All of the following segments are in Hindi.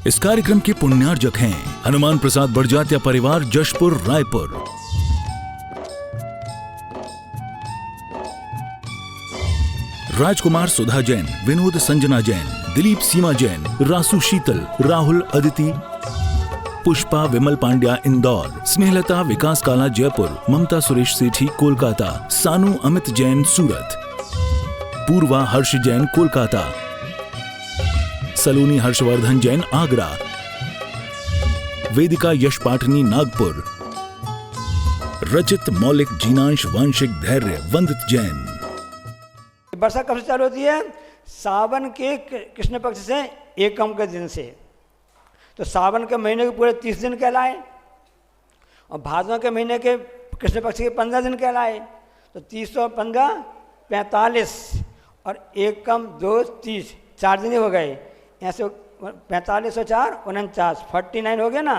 इस कार्यक्रम के पुण्यार्जक हैं हनुमान प्रसाद बड़जात्या परिवार, जशपुर, रायपुर। राजकुमार सुधा जैन, विनोद संजना जैन, दिलीप सीमा जैन, रासु शीतल, राहुल अदिति, पुष्पा विमल पांड्या इंदौर, स्नेहलता विकास काला जयपुर, ममता सुरेश सेठी कोलकाता, सानू अमित जैन सूरत, पूर्वा हर्ष जैन कोलकाता, सलोनी हर्षवर्धन जैन आगरा, वेदिका यश पाटनी नागपुर, रचित मौलिक जीनांश वांशिक धैर्य वंदित जैन। वर्षा कब से चालू होती है? सावन के कृष्ण पक्ष से एकम के दिन से। तो सावन के महीने के पूरे 30 दिन कहलाए और भादों के महीने के कृष्ण पक्ष के 15 दिन कहलाए। तो 30 और 15 45 और एकम 2 30 4 दिन हो गए। ऐसे 45 और 4 49 49 हो गया ना।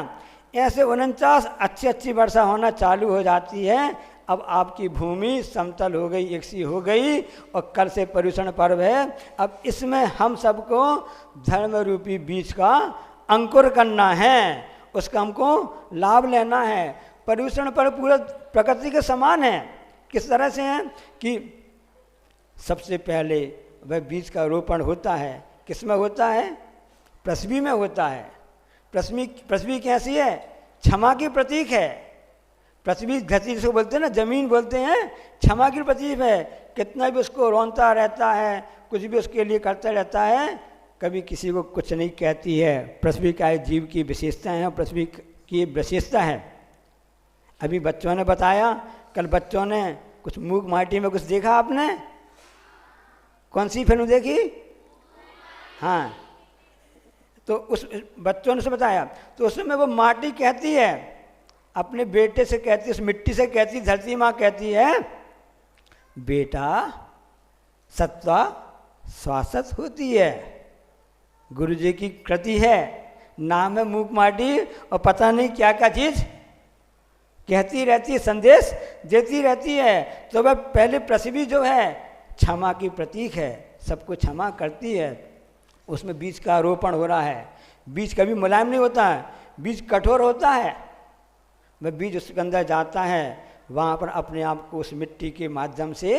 ऐसे 49 अच्छी वर्षा होना चालू हो जाती है। अब आपकी भूमि समतल हो गई, एक सी हो गई और कल से पर्युषण पर्व है। अब इसमें हम सबको धर्म रूपी बीज का अंकुर करना है, उसका हमको लाभ लेना है। पर्युषण पर्व पूरा प्रकृति के समान है। किस तरह से है कि सबसे पहले वह बीज का रोपण होता है। किस में होता है? पृथ्वी में होता है। पृथ्वी कैसी है? क्षमा की प्रतीक है। पृथ्वी धरती जिसको बोलते हैं ना, जमीन बोलते हैं, क्षमा की प्रतीक है। कितना भी उसको रोनता रहता है, कुछ भी उसके लिए करता रहता है, कभी किसी को कुछ नहीं कहती है। पृथ्वी का जीव की विशेषता है, पृथ्वी की विशेषता है। अभी बच्चों ने बताया, कल बच्चों ने कुछ मूक माटी में कुछ देखा। आपने कौन सी फिल्म देखी? हाँ, तो उस बच्चों ने से बताया, तो उसमें वो माटी कहती है, अपने बेटे से कहती है, उस मिट्टी से कहती, धरती माँ कहती है, बेटा सत्ता शाश्वत होती है। गुरु जी की कृति है, नाम है मूक माटी और पता नहीं क्या क्या चीज कहती रहती है, संदेश देती रहती है। तो वह पहले पृथ्वी जो है क्षमा की प्रतीक है, सबको क्षमा करती है। उसमें बीज का रोपण हो रहा है। बीज कभी मुलायम नहीं होता है, बीज कठोर होता है। वह बीज उसके अंदर जाता है, वहाँ पर अपने आप को उस मिट्टी के माध्यम से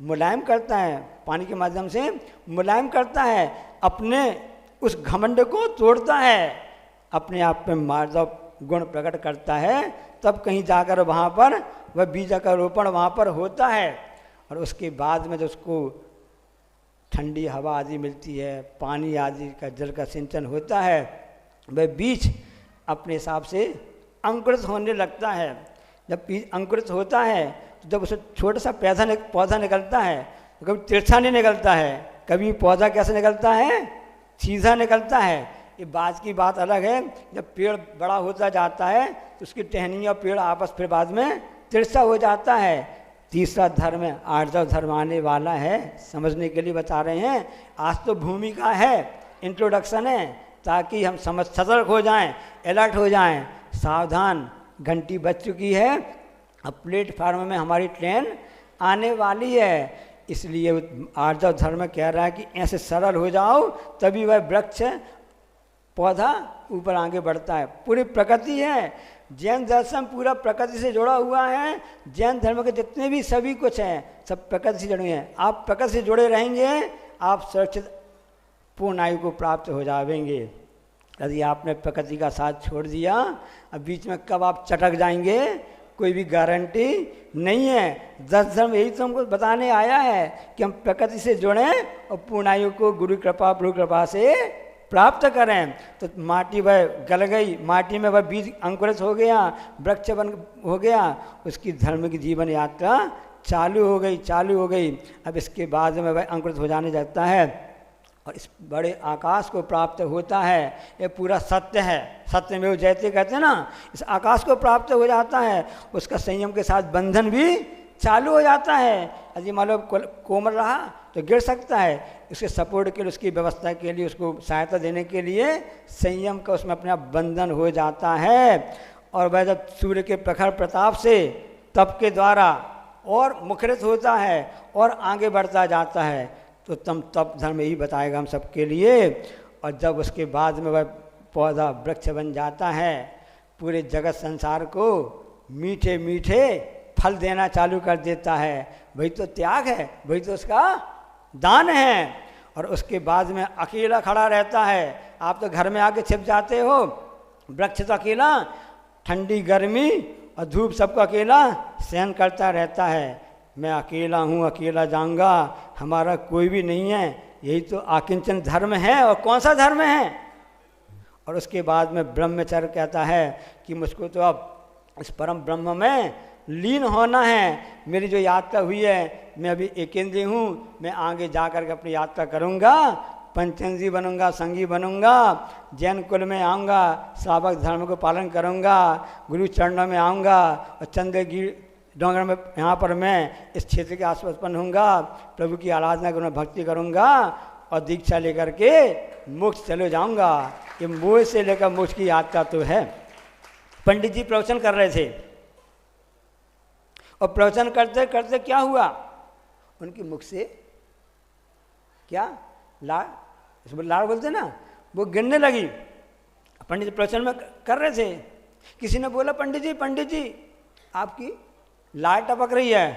मुलायम करता है, पानी के माध्यम से मुलायम करता है, अपने उस घमंड को तोड़ता है, अपने आप में मार्दव गुण प्रकट करता है। तब कहीं जाकर वहाँ पर वह बीज का रोपण वहाँ पर होता है। और उसके बाद में जो उसको ठंडी हवा आदि मिलती है, पानी आदि का जल का सिंचन होता है, वह बीज अपने हिसाब से अंकुरित होने लगता है। जब बीज अंकुरित होता है तो जब उसे छोटा सा पौधा निकलता है, तो कभी तिरछा नहीं निकलता है, कभी पौधा कैसे निकलता है? सीधा निकलता है। ये बात की बात अलग है। जब पेड़ बड़ा होता जाता है तो उसकी टहनी और पेड़ आपस फिर बाद में तिरछा हो जाता है। तीसरा धर्म है, आर्जव धर्म आने वाला है, समझने के लिए बता रहे हैं। आज तो भूमिका है, इंट्रोडक्शन है, ताकि हम समझ सतर्क हो जाएं, अलर्ट हो जाएं। सावधान, घंटी बज चुकी है, अब प्लेटफार्म में हमारी ट्रेन आने वाली है। इसलिए आर्जव धर्म कह रहा है कि ऐसे सरल हो जाओ, तभी वह वृक्ष पौधा ऊपर आगे बढ़ता है। पूरी प्रकृति है। जैन दर्शन पूरा प्रकृति से जुड़ा हुआ है। जैन धर्म के जितने भी सभी कुछ हैं, सब प्रकृति से जुड़े हैं। आप प्रकृति से जुड़े रहेंगे, आप सुरक्षित पूर्ण आयु को प्राप्त हो जाएंगे। यदि आपने प्रकृति का साथ छोड़ दिया, अब बीच में कब आप चटक जाएंगे, कोई भी गारंटी नहीं है। 10 धर्म यही तो हमको बताने आया है कि हम प्रकृति से जुड़ें और पूर्ण आयु को गुरु कृपा प्रभु कृपा से प्राप्त करें। तो माटी वह गल गई, माटी में वह बीज अंकुरित हो गया, वृक्ष बन हो गया, उसकी धर्म की जीवन यात्रा चालू हो गई। अब इसके बाद में वह अंकुरित हो जाने लगता है और इस बड़े आकाश को प्राप्त होता है। ये पूरा सत्य है, सत्य में वो जयते कहते हैं ना। इस आकाश को प्राप्त हो जाता है, उसका संयम के साथ बंधन भी चालू हो जाता है। यदि मान लो कोमल रहा तो गिर सकता है, उसके सपोर्ट के लिए, उसकी व्यवस्था के लिए, उसको सहायता देने के लिए संयम का उसमें अपना बंधन हो जाता है। और वह जब सूर्य के प्रखर प्रताप से तप के द्वारा और मुखरित होता है और आगे बढ़ता जाता है, तो तप धर्म यही बताएगा हम सबके लिए। और जब उसके बाद में वह पौधा वृक्ष बन जाता है, पूरे जगत संसार को मीठे मीठे फल देना चालू कर देता है। वही तो त्याग है, वही तो उसका दान है। और उसके बाद में अकेला खड़ा रहता है। आप तो घर में आके छिप जाते हो, वृक्ष तो अकेला ठंडी गर्मी और धूप सबको अकेला सहन करता रहता है। मैं अकेला हूँ, अकेला जाऊँगा, हमारा कोई भी नहीं है। यही तो आकिंचन धर्म है। और कौन सा धर्म है? और उसके बाद में ब्रह्मचर्य कहता है कि मुझको तो अब इस परम ब्रह्म में लीन होना है। मेरी जो यात्रा हुई है, मैं अभी एकेंद्रीय हूँ, मैं आगे जा कर के अपनी यात्रा करूँगा, पंचेंद्रीय बनूंगा, संगी बनूंगा, जैन कुल में आऊँगा, श्रावक धर्म को पालन करूँगा, गुरु चरणों में आऊँगा और चंद्रगिरी डोंगर में यहाँ पर मैं इस क्षेत्र के आसपास बनूँगा, प्रभु की आराधना करूँगा, भक्ति करूँगा और दीक्षा लेकर के मोक्ष चले जाऊँगा। ये मोह से लेकर मोक्ष की यात्रा तो है। पंडित जी प्रवचन कर रहे थे और प्रवचन करते करते क्या हुआ, उनके मुख से क्या लाड़ बोलते ना, वो गिरने लगी। पंडित जी प्रवचन में कर रहे थे, किसी ने बोला पंडित जी आपकी लाड़ टपक रही है।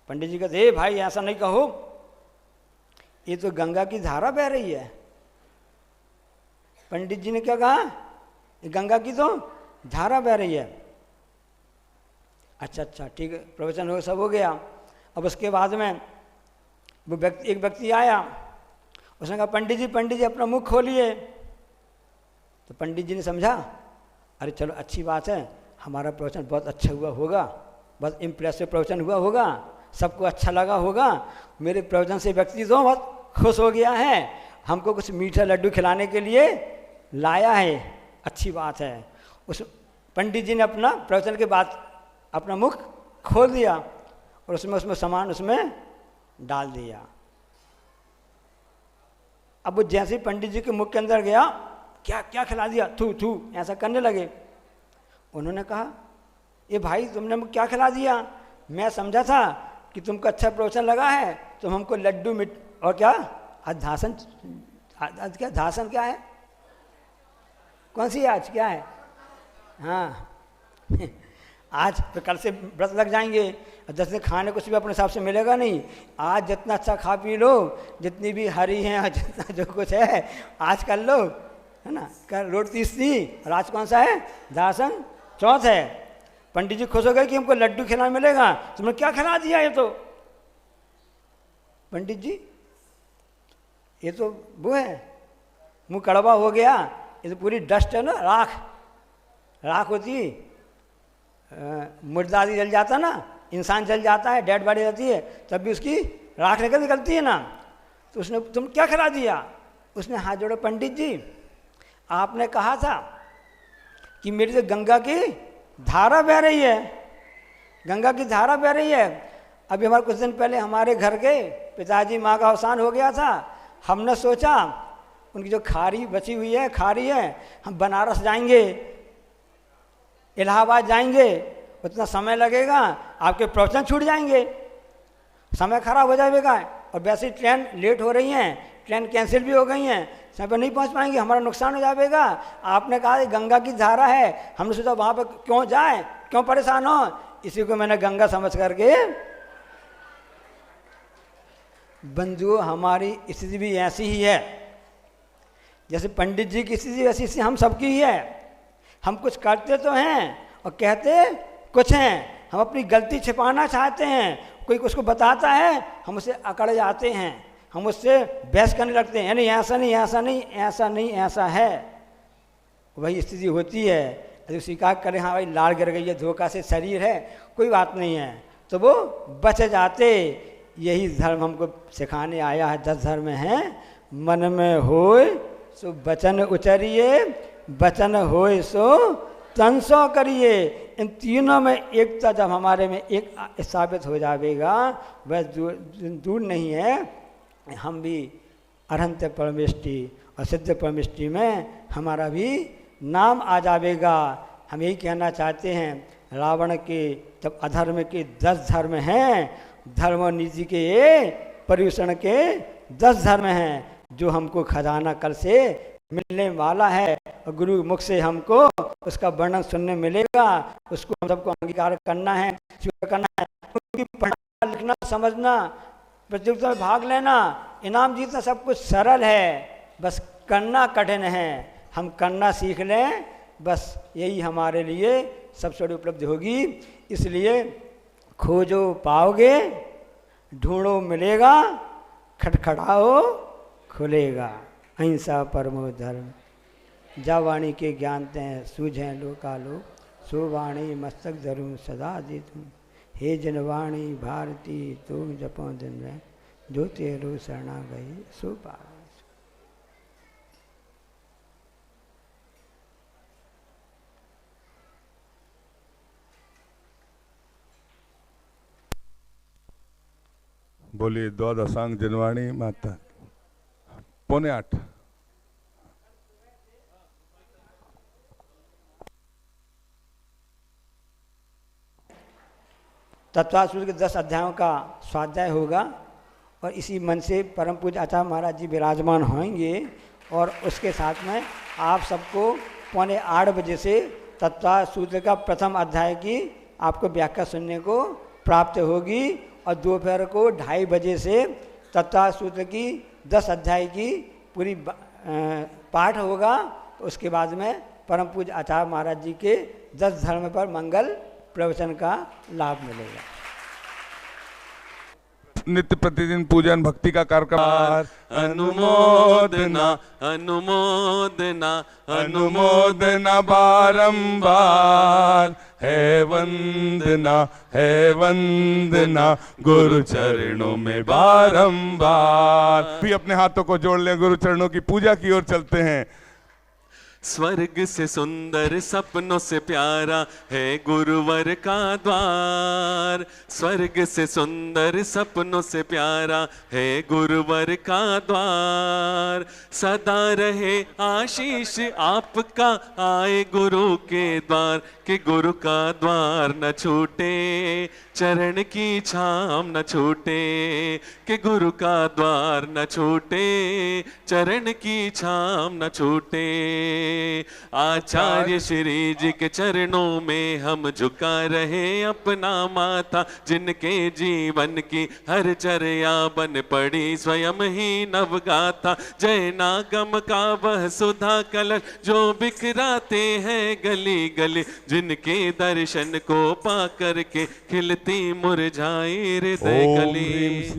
पंडित जी कहते हे भाई ऐसा नहीं कहो, ये तो गंगा की धारा बह रही है। पंडित जी ने क्या कहा, ये गंगा की तो धारा बह रही है। अच्छा ठीक है, प्रवचन हो सब हो गया। अब उसके बाद में वो एक व्यक्ति आया, उसने कहा पंडित जी अपना मुख खोलिए। तो पंडित जी ने समझा, अरे चलो अच्छी बात है, हमारा प्रवचन बहुत अच्छा हुआ होगा, बहुत इम्प्रेसिव प्रवचन हुआ होगा, सबको अच्छा लगा होगा, मेरे प्रवचन से व्यक्ति तो बहुत खुश हो गया है, हमको कुछ मीठा लड्डू खिलाने के लिए लाया है, अच्छी बात है। उस पंडित जी ने अपना प्रवचन के बाद अपना मुख खोल दिया और उसमें सामान उसमें डाल दिया। अब वो जैसे ही पंडित जी के मुख के अंदर गया, क्या क्या खिला दिया, थू थू ऐसा करने लगे। उन्होंने कहा ये भाई तुमने मुझे क्या खिला दिया, मैं समझा था कि तुमको अच्छा प्रवचन लगा है, तुम हमको लड्डू मिट और क्या धासन, क्या धासन क्या है, कौन सी आज क्या है, हाँ आज तो कल से व्रत लग जाएंगे, 10 दिन खाने कुछ भी अपने हिसाब से मिलेगा नहीं। आज जितना अच्छा खा पी लो, जितनी भी हरी हैं और जितना जो कुछ है आज कर लो, है ना। कल रोट 30 थी और आज कौन सा है, दासन चौथ है। पंडित जी खुश हो गए कि हमको लड्डू खिलाना मिलेगा, तुमने क्या खिला दिया, ये तो पंडित जी ये तो वो है, मुँह कड़वा हो गया, ये तो पूरी डस्ट है ना, राख होती, मुर्दा आदि जल जाता ना, इंसान जल जाता है, डेड बॉडी रहती है, तब भी उसकी राख निकलती है ना। तो उसने तुम क्या खिला दिया, उसने हाथ जोड़े, पंडित जी आपने कहा था कि मेरी तो गंगा की धारा बह रही है, गंगा की धारा बह रही है। अभी हमारे कुछ दिन पहले हमारे घर के पिताजी माँ का अवसान हो गया था, हमने सोचा उनकी जो खारी बची हुई है, खारी है, हम बनारस जाएंगे, इलाहाबाद जाएंगे, उतना समय लगेगा, आपके प्रवचन छूट जाएंगे, समय खराब हो जाएगा। और वैसे ही ट्रेन लेट हो रही हैं, ट्रेन कैंसिल भी हो गई हैं, समय पर नहीं पहुंच पाएंगे, हमारा नुकसान हो जाएगा। आपने कहा गंगा की धारा है, हमने सोचा वहाँ पर क्यों जाए, क्यों परेशान हो, इसी को मैंने गंगा समझ करके। बंधुओं हमारी स्थिति भी ऐसी ही है, जैसे पंडित जी की स्थिति वैसी स्थिति हम सबकी ही है। हम कुछ करते तो हैं और कहते कुछ हैं, हम अपनी गलती छिपाना चाहते हैं, कोई उसको बताता है हम उससे अकड़ जाते हैं, हम उससे बहस करने लगते हैं, यानी ऐसा नहीं ऐसा नहीं ऐसा नहीं ऐसा है। वही स्थिति होती है। यदि स्वीकार करें हाँ भाई लाड़ गिर गई है, धोखा से शरीर है, कोई बात नहीं है, तो वो बच जाते। यही धर्म हमको सिखाने आया है। 10 धर्म हैं, मन में होए सो बचन उचरिए, बचन होए सो तन सो करिए। इन तीनों में एकता जब हमारे में एक साबित हो जाएगा, वह दूर नहीं है, हम भी अरहंत परमेष्टि और सिद्ध परमेष्टि में हमारा भी नाम आ जाएगा। हम यही कहना चाहते हैं, रावण के जब अधर्म के 10 धर्म हैं, धर्म और नीति के पर्यूषण के 10 धर्म हैं, जो हमको खजाना कल से मिलने वाला है और गुरु मुख से हमको उसका वर्णन सुनने मिलेगा। उसको हम सबको अंगीकार करना है, स्वीकार करना है। क्योंकि पढ़ना लिखना समझना, प्रतियोगिता में भाग लेना, इनाम जीतना सब कुछ सरल है, बस करना कठिन है। हम करना सीख लें, बस यही हमारे लिए सबसे बड़ी उपलब्धि होगी। इसलिए खोजो पाओगे, ढूंढो मिलेगा, खटखटाओ खुलेगा। अहिंसा परमो धर्म, जा वाणी के ज्ञानते हैं सूझें लोकालो, सो वाणी मस्तक धरूं सदा दी तुम। हे जनवाणी भारती तुम जपो दिन में, जो तेरो शरणा गई सो पावे। बोलिए द्वादशांग जनवाणी माता। 7:45। तत्वासूत्र के 10 अध्यायों का स्वाध्याय होगा और इसी मन से परम पूज्य आचार्य महाराज जी विराजमान होंगे। और उसके साथ में आप सबको 7:45 बजे से तत्वासूत्र का प्रथम अध्याय की आपको व्याख्या सुनने को प्राप्त होगी। और दोपहर को 2:30 बजे से तत्वासूत्र की 10 अध्याय की पूरी पाठ होगा। उसके बाद में परम पूज्य आचार्य महाराज जी के 10 धर्म पर मंगल प्रवचन का लाभ मिलेगा। नित्य प्रतिदिन पूजन भक्ति का कार्यक्रम। अनुमोदना अनुमोदना अनुमोदना बारंबार, है वंदना गुरु चरणों में बारंबार। भी अपने हाथों को जोड़ लें, गुरु चरणों की पूजा की ओर चलते हैं। स्वर्ग से सुंदर सपनों से प्यारा है गुरुवर का द्वार। स्वर्ग से सुंदर सपनों से प्यारा है गुरुवर का द्वार। सदा रहे आशीष आपका आए गुरु के द्वार, कि गुरु का द्वार न छूटे, चरण की छाम न छूटे। कि गुरु का द्वार न छूटे, चरण की छाम न छूटे। आचार्य श्री जी के चरणों में हम झुका रहे अपना माथा, जिनके जीवन की हर चर्या बन पड़ी स्वयं ही नवगाथा। जय नागम का वह सुधा कलश जो बिखराते हैं गली गली, जिनके दर्शन को पा करके खिलती मुरझाई हृदय कली।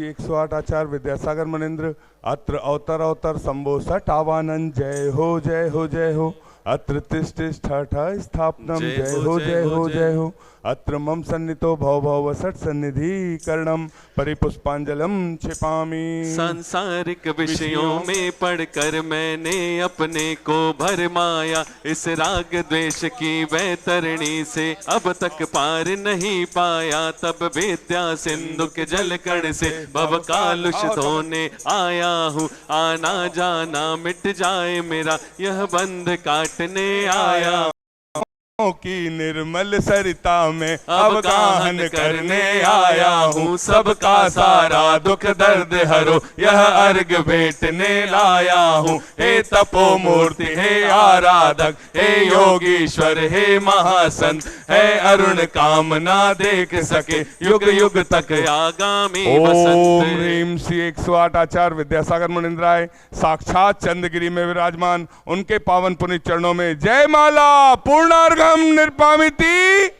108 आचार्य विद्यासागर मनिंद्र। अत्र अवतर अवतर शंभो सठ आवानंद, जय हो जय हो जय हो। अत्र तिष्ठ ठाठ स्थापनम, जय हो जय हो जय हो। अत्र मम सन्नितो भव भव सठ सन्निधि करणम, परिपुष्पांजलम छिपामी। सांसारिक विषयों में पढ़कर मैंने अपने को भरमाया, इस राग द्वेष की वैतरणी से अब तक पार नहीं पाया। तब विद्या सिंधु के जल कण से भव कालुष धोने आया हूँ। आना जाना मिट जाए मेरा, यह बंध काटने आया की निर्मल सरिता में अब गाहन करने आया हूँ। सबका सारा दुख दर्द हरो, यह अर्घ भेंटने लाया हूँ। हे तपो मूर्ति, हे आराधक, हे योगीश्वर, हे महासंत, है अरुण कामना देख सके युग युग तक आगामी बसंत। ओम ह्रीम श्री 108 आचार्य विद्यासागर मनिंद्राय साक्षात चंद्रगिरी में विराजमान, उनके पावन पुनीत चरणों में जय माला पूर्णार्घ निर्पामिति।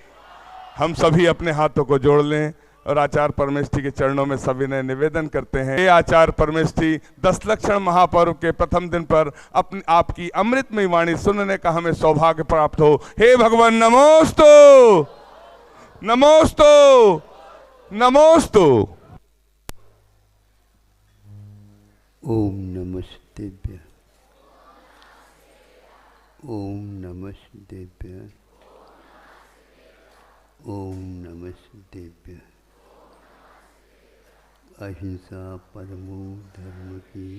हम सभी अपने हाथों को जोड़ लें और आचार्य परमेष्ठी के चरणों में सविनय निवेदन करते हैं। हे आचार्य परमेष्ठी, 10 लक्षण महापर्व के प्रथम दिन पर अपनी आपकी अमृतमय वाणी सुनने का हमें सौभाग्य प्राप्त हो। हे भगवान नमोस्तु नमोस्तु नमोस्तु। ओम नमस्तेभ्य, ओम नमस्तेभ्य, ओम नमस्तेभ्य। अहिंसा परमो धर्म की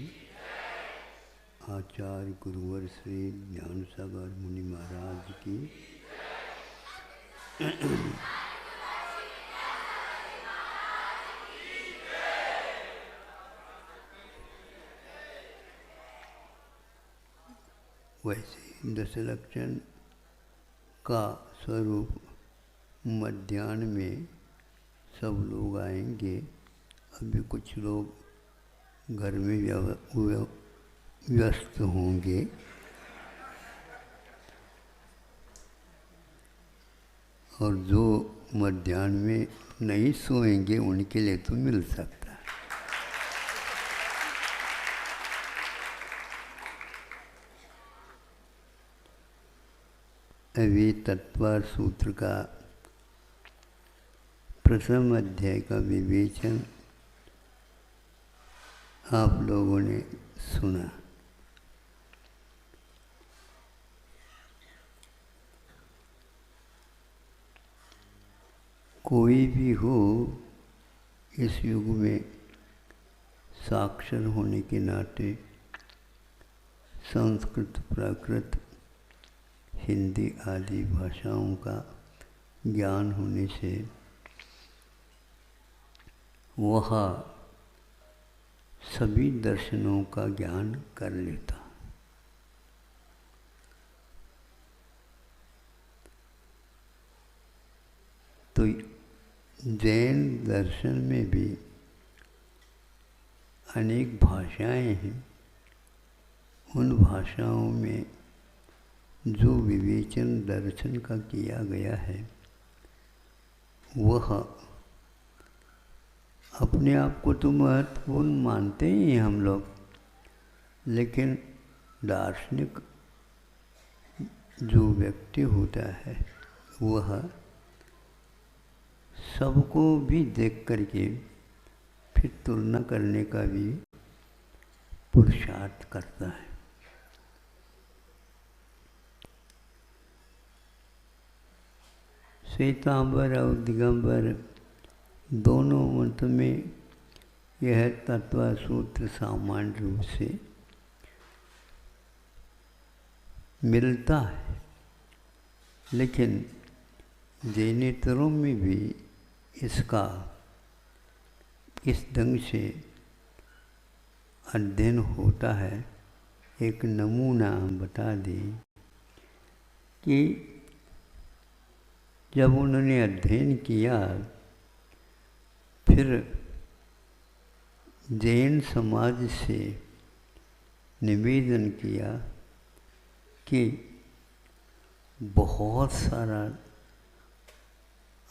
आचार्य गुरुवर श्री ज्ञानसागर मुनि महाराज की वैसे ही दस लक्षण का स्वरूप मध्याह्न में सब लोग आएंगे। अभी कुछ लोग घर में व्यस्त होंगे। और जो मध्याह्न में नहीं सोएंगे उनके लिए तो मिल सकता है। अभी तत्वार सूत्र का प्रथम अध्याय का विवेचन आप लोगों ने सुना। कोई भी हो इस युग में साक्षर होने के नाते संस्कृत, प्राकृत, हिंदी आदि भाषाओं का ज्ञान होने से वह सभी दर्शनों का ज्ञान कर लेता। तो जैन दर्शन में भी अनेक भाषाएं हैं। उन भाषाओं में जो विवेचन दर्शन का किया गया है वह अपने आप को तो महत्वपूर्ण मानते ही हम लोग, लेकिन दार्शनिक जो व्यक्ति होता है वह सबको भी देख करके फिर तुलना करने का भी पुरुषार्थ करता है। श्वेतांबर और दिगंबर दोनों मत में यह तत्व सूत्र सामान्य रूप से मिलता है, लेकिन जैनेतरों में भी इसका इस ढंग से अध्ययन होता है। एक नमूना बता दें कि जब उन्होंने अध्ययन किया फिर जैन समाज से निवेदन किया कि बहुत सारा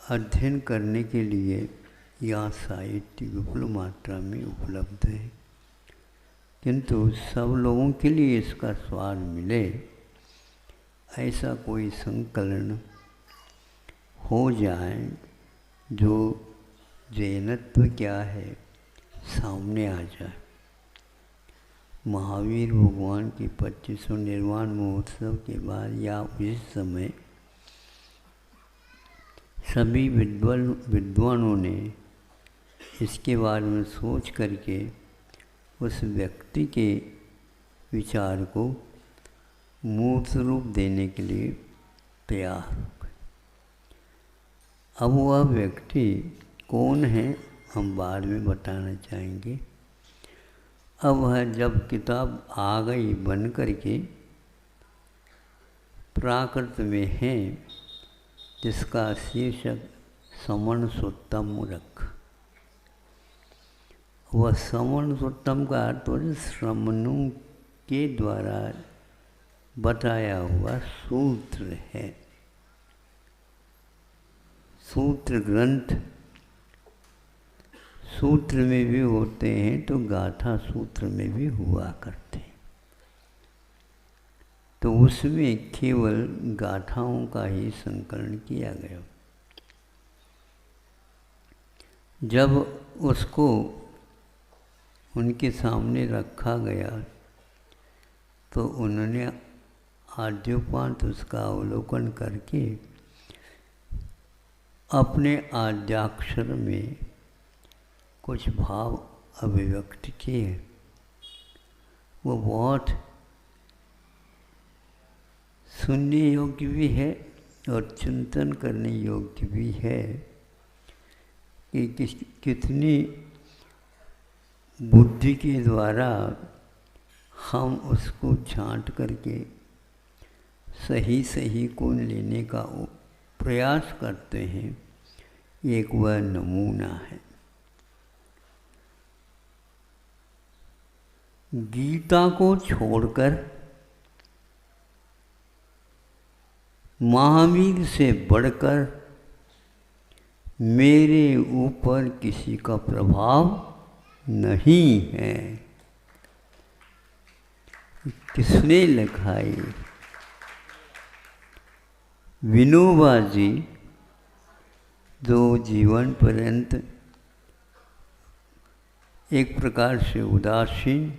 अध्ययन करने के लिए यहाँ साहित्य विपुल मात्रा में उपलब्ध है, किंतु सब लोगों के लिए इसका स्वाद मिले ऐसा कोई संकलन हो जाए जो जैनत्व क्या है सामने आ जाए। महावीर भगवान के 2500 निर्वाण महोत्सव के बाद या उस समय सभी विद्वानों ने इसके बारे में सोच करके उस व्यक्ति के विचार को मूर्त रूप देने के लिए तैयार हो गए। अब वह व्यक्ति कौन है हम बाद में बताना चाहेंगे। अब वह जब किताब आ गई बन करके प्राकृत में है, जिसका शीर्षक समण सुत्तम रख। वह समण सुत्तम का अर्थ श्रमणों के द्वारा बताया हुआ सूत्र है। सूत्र ग्रंथ सूत्र में भी होते हैं तो गाथा सूत्र में भी हुआ करते हैं। तो उसमें केवल गाथाओं का ही संकलन किया गया। जब उसको उनके सामने रखा गया तो उन्होंने आद्योपांत उसका अवलोकन करके अपने आद्याक्षर में कुछ भाव अभिव्यक्त किए। वो बहुत सुनने योग्य भी है और चिंतन करने योग्य भी है कि कितनी बुद्धि के द्वारा हम उसको छांट करके सही सही को लेने का प्रयास करते हैं, एक वह नमूना है। गीता को छोड़कर महावीर से बढ़कर मेरे ऊपर किसी का प्रभाव नहीं है। किसने लिखा है? विनोबा जी, जो जीवन पर्यंत एक प्रकार से उदासीन,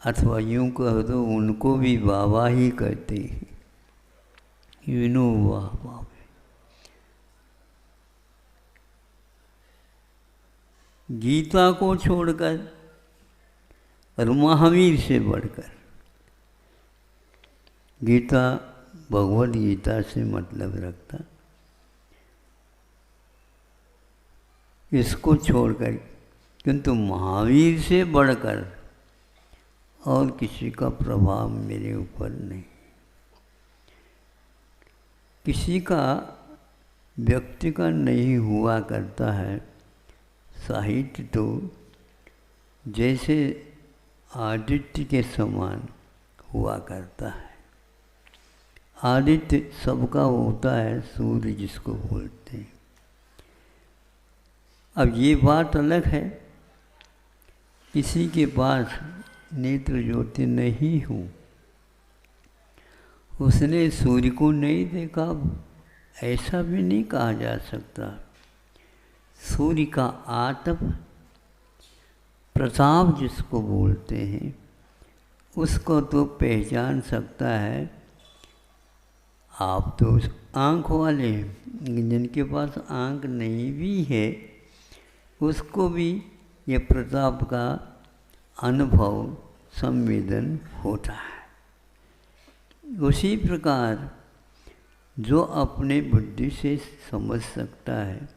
अथवा यूँ कह दो उनको भी बाबा ही कहते हैं, विनोबा बाबा। गीता को छोड़कर और महावीर से बढ़कर, गीता भगवद गीता से मतलब रखता, इसको छोड़कर, किंतु महावीर से बढ़कर और किसी का प्रभाव मेरे ऊपर नहीं। किसी का व्यक्ति का नहीं हुआ करता है। साहित्य तो जैसे आदित्य के समान हुआ करता है। आदित्य सबका होता है, सूर्य जिसको बोलते हैं। अब ये बात अलग है, किसी के पास नेत्र ज्योति नहीं हो, उसने सूर्य को नहीं देखा, ऐसा भी नहीं कहा जा सकता। सूर्य का आतप, प्रताप जिसको बोलते हैं, उसको तो पहचान सकता है। आप तो आँख वाले हैं, जिनके पास आँख नहीं भी है उसको भी ये प्रताप का अनुभव, संवेदन होता है। उसी प्रकार जो अपने बुद्धि से समझ सकता है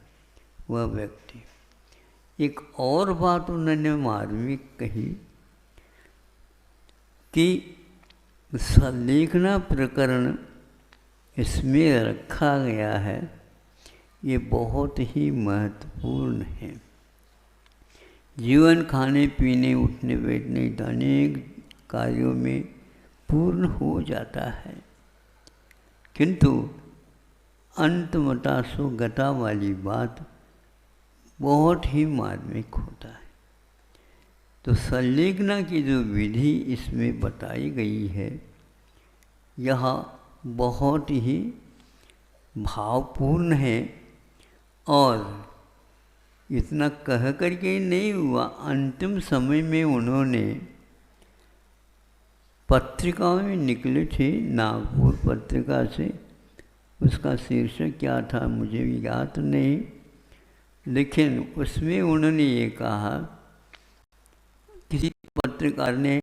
वह व्यक्ति। एक और बात उन्होंने मार्मिक कही कि सलेखना प्रकरण इसमें रखा गया है, ये बहुत ही महत्वपूर्ण है। जीवन खाने पीने, उठने बैठने, अनेक कार्यों में पूर्ण हो जाता है, किंतु अंतमता सो गता वाली बात बहुत ही मार्मिक होता है। तो संलेखना की जो विधि इसमें बताई गई है, यह बहुत ही भावपूर्ण है। और इतना कह कर के नहीं हुआ, अंतिम समय में उन्होंने पत्रिकाओं में निकले थे, नागपुर पत्रिका से, उसका शीर्षक क्या था मुझे भी याद नहीं, लेकिन उसमें उन्होंने ये कहा, किसी पत्रकार ने,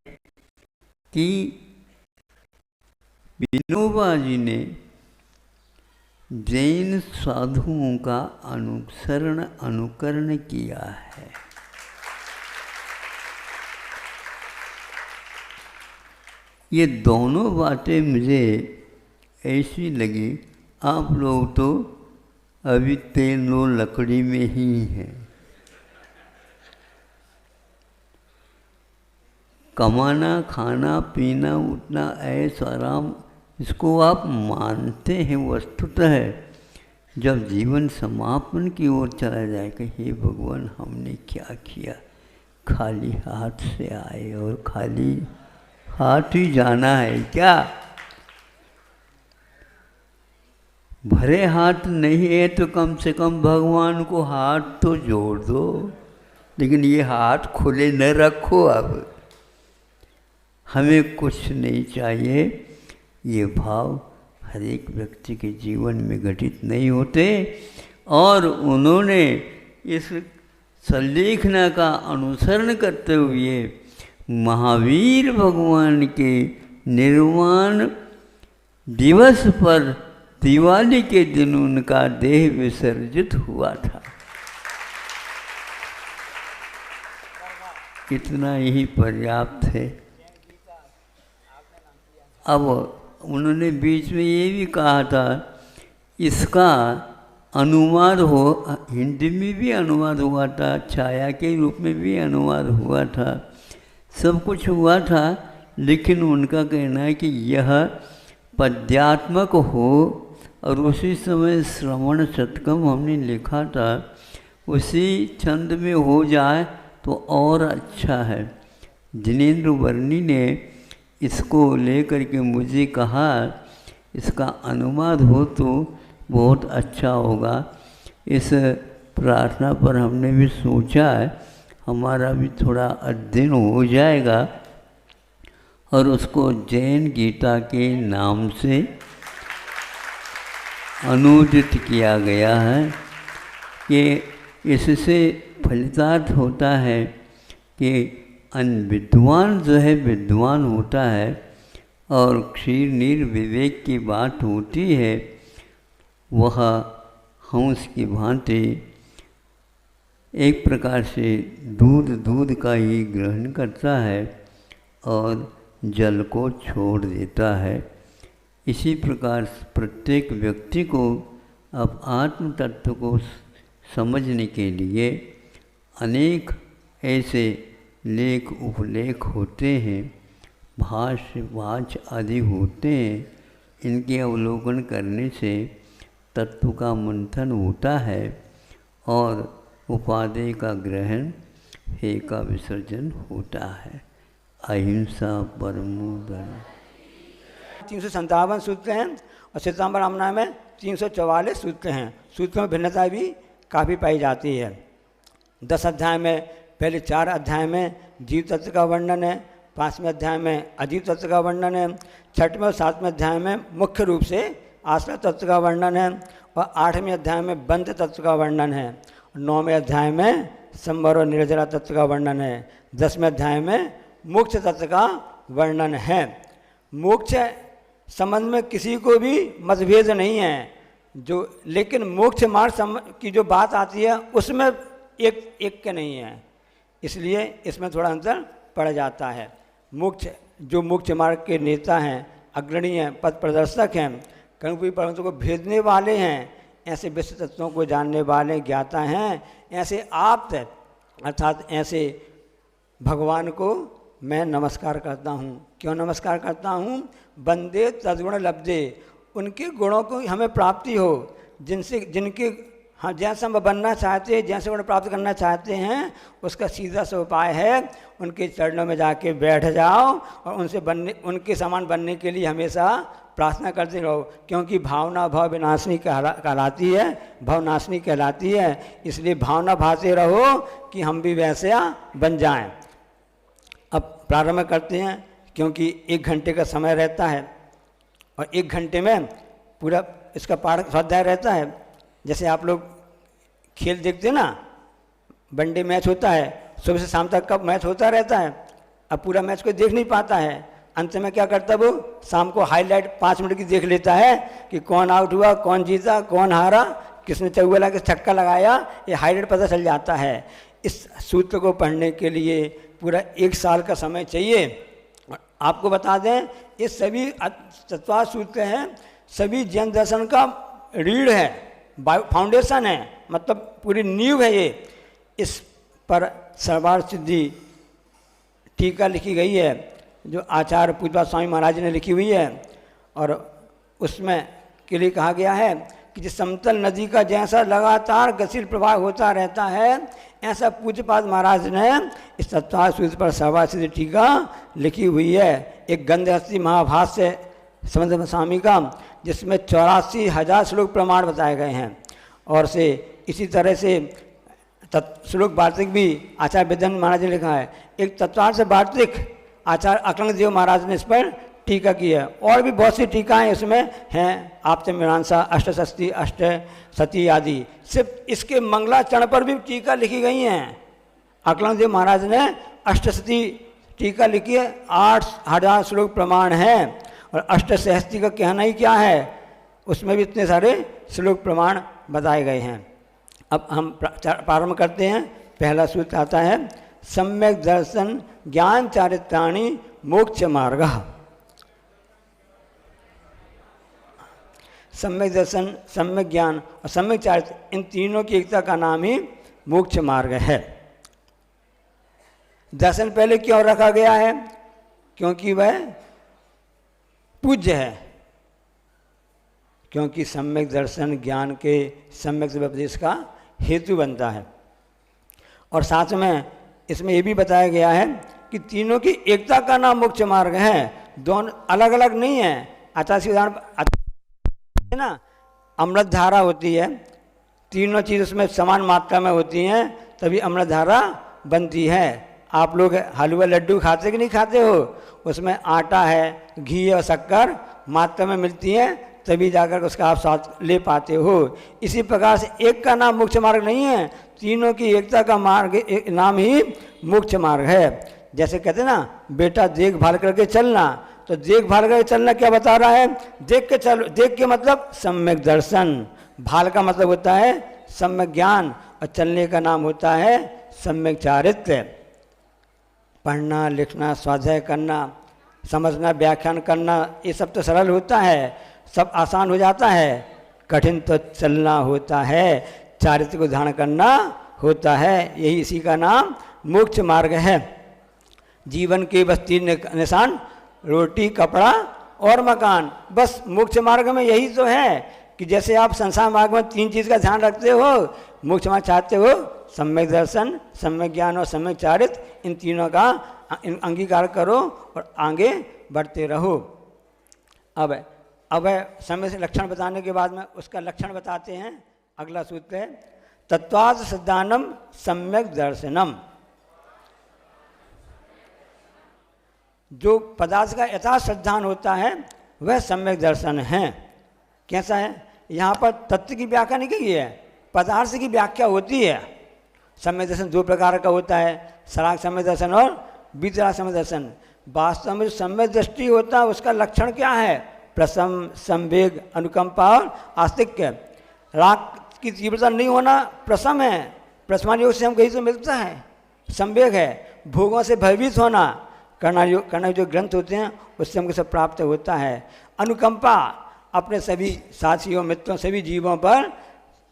कि विनोबा जी ने जैन साधुओं का अनुकरण किया है। ये दोनों बातें मुझे ऐसी लगी, आप लोग तो अभी तेलो लकड़ी में ही हैं। कमाना, खाना पीना, उठना, ऐश आराम, इसको आप मानते हैं वस्तुतः है। जब जीवन समापन की ओर चला जाए कि हे भगवान हमने क्या किया, खाली हाथ से आए और खाली हाथ ही जाना है क्या? भरे हाथ नहीं है तो कम से कम भगवान को हाथ तो जोड़ दो, लेकिन ये हाथ खुले न रखो। अब हमें कुछ नहीं चाहिए, ये भाव हर एक व्यक्ति के जीवन में घटित नहीं होते। और उन्होंने इस संलेखना का अनुसरण करते हुए महावीर भगवान के निर्वाण दिवस पर, दिवाली के दिन उनका देह विसर्जित हुआ था। इतना ही पर्याप्त है। अब उन्होंने बीच में ये भी कहा था, इसका अनुवाद हो, हिंदी में भी अनुवाद हुआ था, छाया के रूप में भी अनुवाद हुआ था, सब कुछ हुआ था, लेकिन उनका कहना है कि यह पद्यात्मक हो। और उसी समय श्रवण शतकम हमने लिखा था, उसी छंद में हो जाए तो और अच्छा है। जिनेंद्र वर्णी ने इसको लेकर के मुझे कहा, इसका अनुवाद हो तो बहुत अच्छा होगा। इस प्रार्थना पर हमने भी सोचा है, हमारा भी थोड़ा अध्ययन हो जाएगा और उसको जैन गीता के नाम से अनुदित किया गया है कि इससे फलितार्थ होता है कि अनविद्वान जो है विद्वान होता है और क्षीर नीर विवेक की बात होती है, वह हंस की भांति एक प्रकार से दूध का ही ग्रहण करता है और जल को छोड़ देता है। इसी प्रकार प्रत्येक व्यक्ति को अब आत्म तत्व को समझने के लिए अनेक ऐसे लेख उपलेख होते हैं, भाष्य वाच आदि होते हैं। इनके अवलोकन करने से तत्व का मंथन होता है और उपादेय का ग्रहण, हे का विसर्जन होता है। अहिंसा परमो धर्म। 357 सूत्र हैं और श्वेतांबर रामनाम में 344 सूत्र हैं। सूत्रों में भिन्नता भी काफ़ी पाई जाती है। 10 अध्याय में, पहले 4 अध्याय में जीव तत्व का वर्णन है, 5वें अध्याय में अजीव तत्व का वर्णन है, 6वें और 7वें अध्याय में मुख्य रूप से आश्रय तत्व का वर्णन है और 8वें अध्याय में बंध तत्व का वर्णन है, 9वें अध्याय में संवर और निर्जरा तत्व का वर्णन है, 10वें अध्याय में मोक्ष तत्व का वर्णन है। मोक्ष संबंध में किसी को भी मतभेद नहीं है, लेकिन मोक्ष मार्ग की जो बात आती है उसमें एक के नहीं है, इसलिए इसमें थोड़ा अंतर पड़ जाता है। जो मोक्ष मार्ग के नेता हैं, अग्रणी हैं, पथ प्रदर्शक हैं, कहीं परंतु को भेदने वाले हैं, ऐसे विश्व तत्वों को जानने वाले ज्ञाता हैं, ऐसे आप्त अर्थात ऐसे भगवान को मैं नमस्कार करता हूँ। क्यों नमस्कार करता हूँ? बंदे तद्गुण लब्धे, उनके गुणों को हमें प्राप्ति हो, जिनके हाँ जैसा हम बनना चाहते हैं, जैसे गुण प्राप्त करना चाहते हैं, उसका सीधा सा उपाय है उनके चरणों में जाके बैठ जाओ और उनके समान बनने के लिए हमेशा प्रार्थना करते रहो, क्योंकि भावना भाव विनाशनी कहलाती है, भवनाशनी कहलाती है। इसलिए भावना भाते रहो कि हम भी वैसे बन जाएं। अब प्रारंभ करते हैं, क्योंकि 1 घंटे का समय रहता है और 1 घंटे में पूरा इसका पाठ स्वाध्याय रहता है। जैसे आप लोग खेल देखते हैं ना, वनडे मैच होता है, सुबह से शाम तक का मैच होता रहता है। अब पूरा मैच कोई देख नहीं पाता है, अंत में क्या करता है वो शाम को हाईलाइट 5 मिनट की देख लेता है कि कौन आउट हुआ, कौन जीता, कौन हारा, किसने चौका लगा, किस छक्का लगाया, ये हाईलाइट पता चल जाता है। इस सूत्र को पढ़ने के लिए पूरा 1 साल का समय चाहिए। आपको बता दें, ये सभी तत्व सूत्र हैं, सभी जैन दर्शन का रीढ़ है, फाउंडेशन है, मतलब पूरी नींव है ये। इस पर सर्वार्थ सिद्धि टीका लिखी गई है, जो आचार्य पूज्यपाद स्वामी महाराज ने लिखी हुई है, और उसमें के लिए कहा गया है कि जिस समतल नदी का जैसा लगातार गतिशील प्रवाह होता रहता है, ऐसा पूज्यपाद महाराज ने इस तत्वार्थ सूत्र पर सर्वार्थ सिद्धि टीका लिखी हुई है। एक गंधहस्ती महाभाष्य समंत स्वामी का, जिसमें 84,000 श्लोक प्रमाण बताए गए हैं, और से इसी तरह से श्लोक वार्तिक भी आचार्य विद्यानंद महाराज ने लिखा है। एक तत्वार्थ वार्तिक आचार्य अकलंग देव महाराज ने इस पर टीका की है, और भी बहुत सी टीकाएँ इसमें हैं, आपते मीमांसा, अष्टषष्ठी, अष्टसती आदि। सिर्फ इसके मंगलाचरण पर भी टीका लिखी गई हैं। अकलंग देव महाराज ने अष्टसती टीका लिखी है, 8,000 श्लोक प्रमाण हैं, और अष्टसहस्ती का कहना ही क्या है, उसमें भी इतने सारे श्लोक प्रमाण बताए गए हैं। अब हम प्रारंभ करते हैं। पहला सूत्र आता है, सम्यक दर्शन ज्ञान चारित्राणि मोक्ष मार्ग। सम्यक दर्शन, सम्यक ज्ञान और सम्यक चारित्र, इन तीनों की एकता का नाम ही मोक्ष मार्ग है। दर्शन पहले क्यों रखा गया है? क्योंकि वह पूज्य है, क्योंकि सम्यक दर्शन ज्ञान के सम्यक उपदेश का हेतु बनता है। और साथ में इसमें ये भी बताया गया है कि तीनों की एकता का नाम मोक्ष मार्ग है, दोनों अलग अलग नहीं है। आचार्य उदाहरण है ना, अमृत धारा होती है, तीनों चीज़ उसमें समान मात्रा में होती हैं तभी अमृत धारा बनती है। आप लोग हलवा लड्डू खाते कि नहीं खाते हो? उसमें आटा है, घी और शक्कर मात्रा में मिलती है तभी जाकर उसका आप स्वाद ले पाते हो। इसी प्रकार से एक का नाम मोक्ष मार्ग नहीं है, तीनों की एकता का मार्ग नाम ही मोक्ष मार्ग है। जैसे कहते हैं ना, बेटा देखभाल करके चलना, तो देखभाल करके चलना क्या बता रहा है? देख के चलो, देख के मतलब सम्यक दर्शन, भाल का मतलब होता है सम्यक ज्ञान और चलने का नाम होता है सम्यक चारित्र। पढ़ना, लिखना, स्वाध्याय करना, समझना, व्याख्यान करना, ये सब तो सरल होता है, सब आसान हो जाता है। कठिन तो चलना होता है, चारित्र को धारण करना होता है, यही इसी का नाम मोक्ष मार्ग है। जीवन के बस 3 निशान, रोटी, कपड़ा और मकान, बस मोक्ष मार्ग में यही तो है कि जैसे आप संसार मार्ग में 3 चीज़ का ध्यान रखते हो, मोक्ष मार्ग चाहते हो सम्यक दर्शन, सम्यक ज्ञान और सम्यक चारित्र, इन तीनों का अंगीकार करो और आगे बढ़ते रहो। अब समय से लक्षण बताने के बाद में उसका लक्षण बताते हैं। अगला सूत्र है तत्वार्थ सिद्धानम सम्यक दर्शनम। जो पदार्थ का यथार्थ सिद्धांत होता है वह सम्यक दर्शन है। कैसा है? यहाँ पर तत्व की व्याख्या नहीं की है, पदार्थ की व्याख्या होती है। सम्यक दर्शन 2 प्रकार का होता है, सराग सम्यक दर्शन और वितराग सम्यक दर्शन। वास्तव में जो सम्यक दृष्टि होता है उसका लक्षण क्या है? प्रसम, संवेग, अनुकंपा और आस्तिक्य। राग की तीव्रता नहीं होना प्रसम है, प्रसमान योग से हम कहीं से मिलता है। संवेग है भोगों से भयभीत होना, करना जो ग्रंथ होते हैं उससे हमको सब प्राप्त होता है। अनुकंपा अपने सभी साथियों, मित्रों, सभी जीवों पर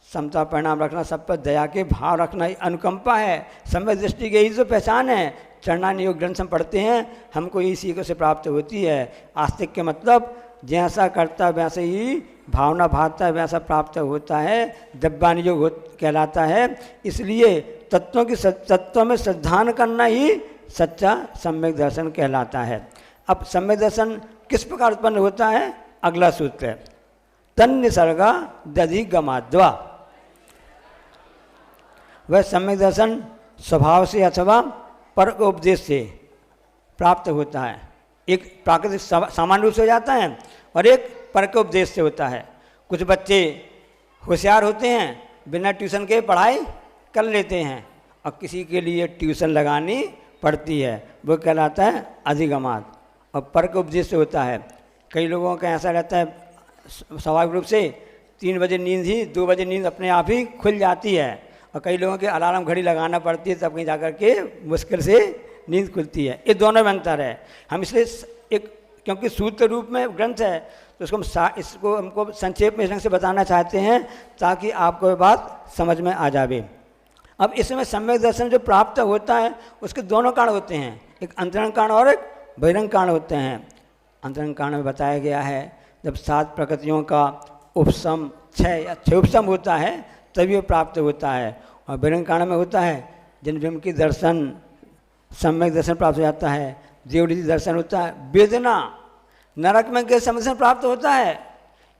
समता परिणाम रखना, सब पर दया के भाव रखना, अनुकंपा है। सम्यक दृष्टि की यही तो पहचान है। चरणानी योग ग्रंथ हम पढ़ते हैं, हमको यही सीखों से प्राप्त होती है। आस्तिक के मतलब जैसा करता वैसे ही भावना भावता है वैसा प्राप्त होता है, दब्बानी योग कहलाता है। इसलिए तत्वों में श्रद्धान करना ही सच्चा सम्यक दर्शन कहलाता है। अब सम्यक दर्शन किस प्रकार उत्पन्न होता है? अगला सूत्र है तन्निसर्गा दधिगमाद्वा। वह सम्यक दर्शन स्वभाव से अथवा पर उपदेश से प्राप्त होता है। एक प्राकृतिक सामान्य रूप से हो जाता है और एक पर के उपदेश से होता है। कुछ बच्चे होशियार होते हैं, बिना ट्यूशन के पढ़ाई कर लेते हैं और किसी के लिए ट्यूशन लगानी पड़ती है, वो कहलाता है अधिगमात। और पर के उपदेश से होता है। कई लोगों का ऐसा रहता है स्वाभाविक रूप से 3 बजे नींद ही 2 बजे नींद अपने आप ही खुल जाती है, और कई लोगों के अलार्म घड़ी लगाना पड़ती है तब कहीं जाकर के मुश्किल से नींद खुलती है। ये दोनों में अंतर है। हम इसलिए एक क्योंकि सूत्र रूप में ग्रंथ है तो इसको हमको संक्षेप में इस ढंग से बताना चाहते हैं ताकि आपको ये बात समझ में आ जाए। अब इसमें सम्यक दर्शन जो प्राप्त होता है उसके दोनों कारण होते हैं, एक अंतरंग कारण और एक बहिरंग कारण होते हैं। अंतरंग कारण में बताया गया है जब 7 प्रकृतियों का उपशम 6 उपशम होता है तभी वो प्राप्त होता है, और बहिरंग कारण में होता है जिन ब्रह्म की दर्शन सम्यक दर्शन प्राप्त हो जाता है, देवरीति दर्शन होता है, वेदना नरक में के समझ प्राप्त होता है।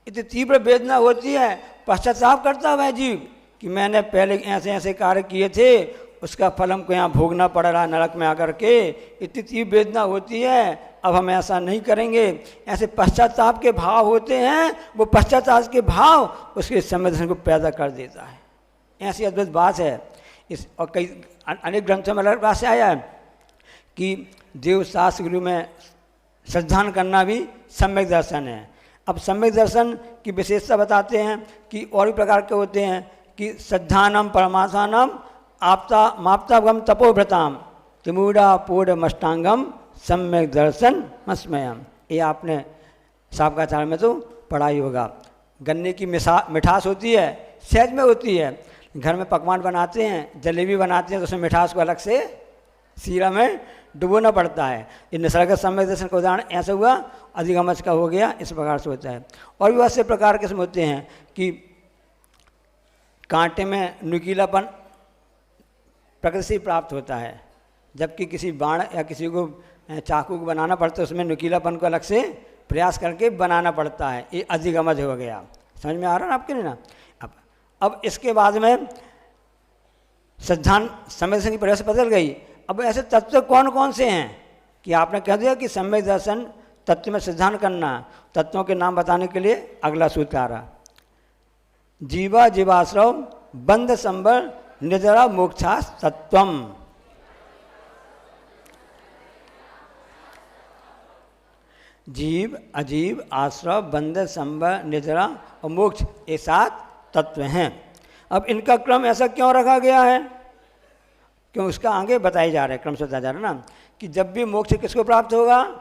इतनी तीव्र वेदना होती है, पश्चाताप करता है जीव कि मैंने पहले ऐसे ऐसे कार्य किए थे, उसका फल हमको यहाँ भोगना पड़ रहा है नरक में आकर के। इतनी तीव्र वेदना होती है, अब हम ऐसा नहीं करेंगे। ऐसे पश्चाताप के भाव होते हैं, वो पश्चाताप के भाव उसके सम्यक दर्शन को पैदा कर देता है। ऐसी अद्भुत बात है। इस और कई अनेक ग्रंथों में अलग बात से आया है कि देव शास्त्र गुरु में श्रद्धान करना भी सम्यक दर्शन है। अब सम्यक दर्शन की विशेषता बताते हैं कि और भी प्रकार के होते हैं कि श्रद्धानम परमार्थानम आपता माप्तागम तपोभ्रताम तिमूढ़ा पूर्ण मष्टांगम सम्यक दर्शन मस्मयम। ये आपने साबकाचार में तो पढ़ा ही होगा। गन्ने की मिठास होती है, सहज में होती है। घर में पकवान बनाते हैं, जलेबी बनाते हैं, तो उसमें मिठास को अलग से सीरा में डुबोना पड़ता है। ये निसर्ग सम्यक दर्शन का उदाहरण ऐसा हुआ, अधिगमच का हो गया, इस प्रकार से होता है। और भी बहुत से प्रकार किस्म होते हैं कि कांटे में नुकीलापन प्रकृति से प्राप्त होता है, जबकि किसी बाण या किसी को चाकू को बनाना पड़ता है, उसमें नुकीलापन को अलग से प्रयास करके बनाना पड़ता है। ये अधिगमज हो गया। समझ में आ रहा है ना आपके लिए ना? अब इसके बाद में सिद्धांत सम्यक दर्शन की परिभाषा बदल गई। अब ऐसे तत्व कौन कौन से हैं कि आपने कह दिया कि सम्यक दर्शन तत्व में सिद्धांत करना। तत्वों के नाम बताने के लिए अगला सूत्र आ रहा, जीवा जीवाश्रव बंध संबर निद्रा मोक्षास तत्वम। जीव, अजीव, आश्रव, बंध, संबर, निद्रा और मोक्ष, ये 7 तत्व हैं। अब इनका क्रम ऐसा क्यों रखा गया है? क्यों उसका आगे बताया जा रहा है, क्रम से बताया जा रहा है ना, कि जब भी मोक्ष किसको प्राप्त होगा?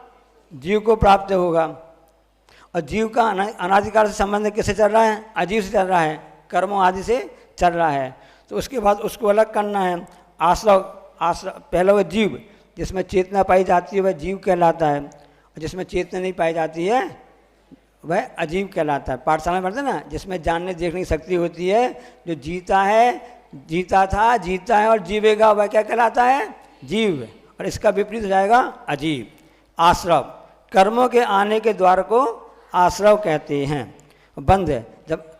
जीव को प्राप्त होगा। और जीव का अनादिकाल से संबंध किससे चल रहा है? अजीव से चल रहा है, कर्मों आदि से चल रहा है। तो उसके बाद उसको अलग करना है। आश्रव पहला वो जीव, जिसमें चेतना पाई जाती है वह जीव कहलाता है, और जिसमें चेतना नहीं पाई जाती है वह अजीव कहलाता है। पाठशाला में पढ़ते ना, जिसमें जानने देखने की शक्ति होती है, जो जीता है, जीता था, जीता है और जीवेगा, वह क्या कहलाता है? जीव। और इसका विपरीत हो जाएगा अजीव। आश्रव, कर्मों के आने के द्वार को आश्रव कहते हैं। बंध, जब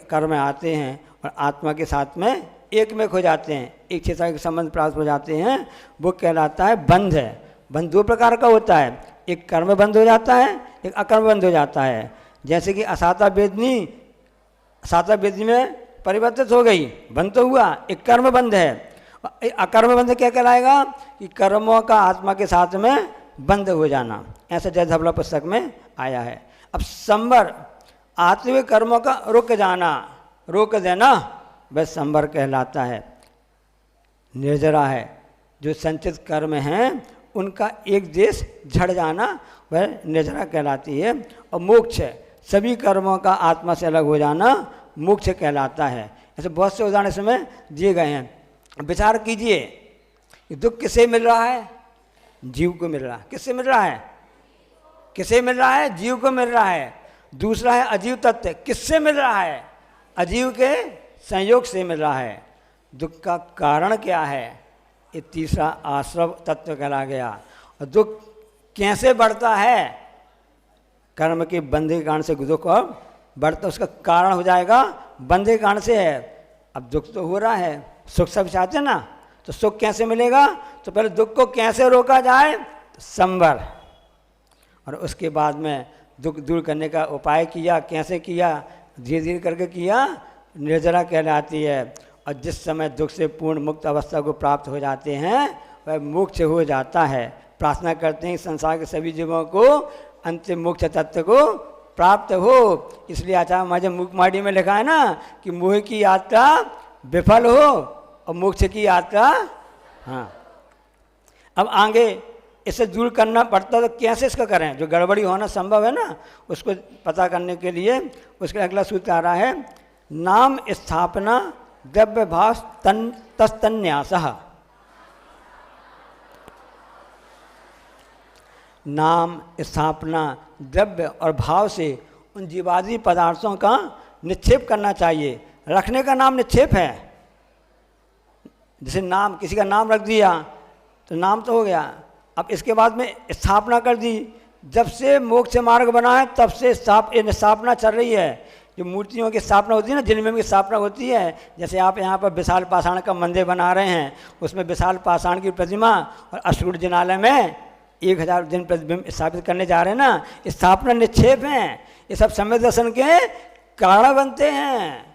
कर्म आते हैं और आत्मा के साथ में एक में खो जाते हैं, एक चेतना के संबंध प्राप्त हो जाते हैं, वो कहलाता है बंध। बंध 2 प्रकार का होता है, एक कर्म बंध हो जाता है, एक अकर्म बंध हो जाता है। जैसे कि असाता वेदनी में परिवर्तित हो गई, बंध तो हुआ, एक कर्म बंध है। अकर्म बंध क्या कहलाएगा? कि कर्मों का आत्मा के साथ में बंध हो जाना। ऐसा जय धबला पुस्तक में आया है। अब संबर, आते हुए कर्मों का रुक जाना, रोक देना, वह संबर कहलाता है। निर्जरा है, जो संचित कर्म हैं उनका एक देश झड़ जाना, वह निर्जरा कहलाती है। और मोक्ष, सभी कर्मों का आत्मा से अलग हो जाना, मोक्ष कहलाता है। ऐसे बहुत से उदाहरण इसमें दिए गए हैं। विचार कीजिए, दुख किसे मिल रहा है? जीव को मिल रहा है। किससे मिल रहा है? किसे मिल रहा है? जीव को मिल रहा है। दूसरा है अजीव तत्व, किससे मिल रहा है? अजीव के संयोग से मिल रहा है। दुख का कारण क्या है? ये तीसरा आश्रव तत्व कहला गया। और दुख कैसे बढ़ता है? कर्म के बंधे के कारण से दुख बढ़ता, उसका कारण हो जाएगा बंधे के कारण से है। अब दुख तो हो रहा है, सुख सब चाहते हैं ना, तो सुख कैसे मिलेगा? तो पहले दुख को कैसे रोका जाए? तो संवर। और उसके बाद में दुख दूर करने का उपाय किया। कैसे किया? धीरे धीरे करके किया, निर्जरा कहलाती है। और जिस समय दुख से पूर्ण मुक्त अवस्था को प्राप्त हो जाते हैं, वह मोक्ष हो जाता है। प्रार्थना करते हैं संसार के सभी जीवों को अंतिम मोक्ष तत्व को प्राप्त हो। इसलिए आचार्य महाराज मुखमाड़ी में लिखा है ना कि मोह की यात्रा विफल हो और मोक्ष की यात्रा। हाँ, अब आगे इसे दूर करना पड़ता है, तो कैसे इसका करें? जो गड़बड़ी होना संभव है ना, उसको पता करने के लिए उसका अगला सूत्र आ रहा है, नाम स्थापना द्रव्य भाव तस्तन्यासः। नाम स्थापना द्रव्य और भाव से उन जीवादी पदार्थों का निक्षेप करना चाहिए। रखने का नाम निक्षेप है। जैसे नाम, किसी का नाम रख दिया तो नाम तो हो गया। अब इसके बाद में स्थापना कर दी। जब से मोक्ष मार्ग बना है तब से स्थापना चल रही है। जो मूर्तियों की स्थापना होती है ना, जिनमें की स्थापना होती है, जैसे आप यहाँ पर विशाल पाषाण का मंदिर बना रहे हैं, उसमें विशाल पाषाण की प्रतिमा और अष्टकूट जिनालय में 1000 जिन प्रतिबिंब स्थापित करने जा रहे हैं ना, स्थापना निक्षेप हैं। ये सब सम्यक दर्शन के कारण बनते हैं।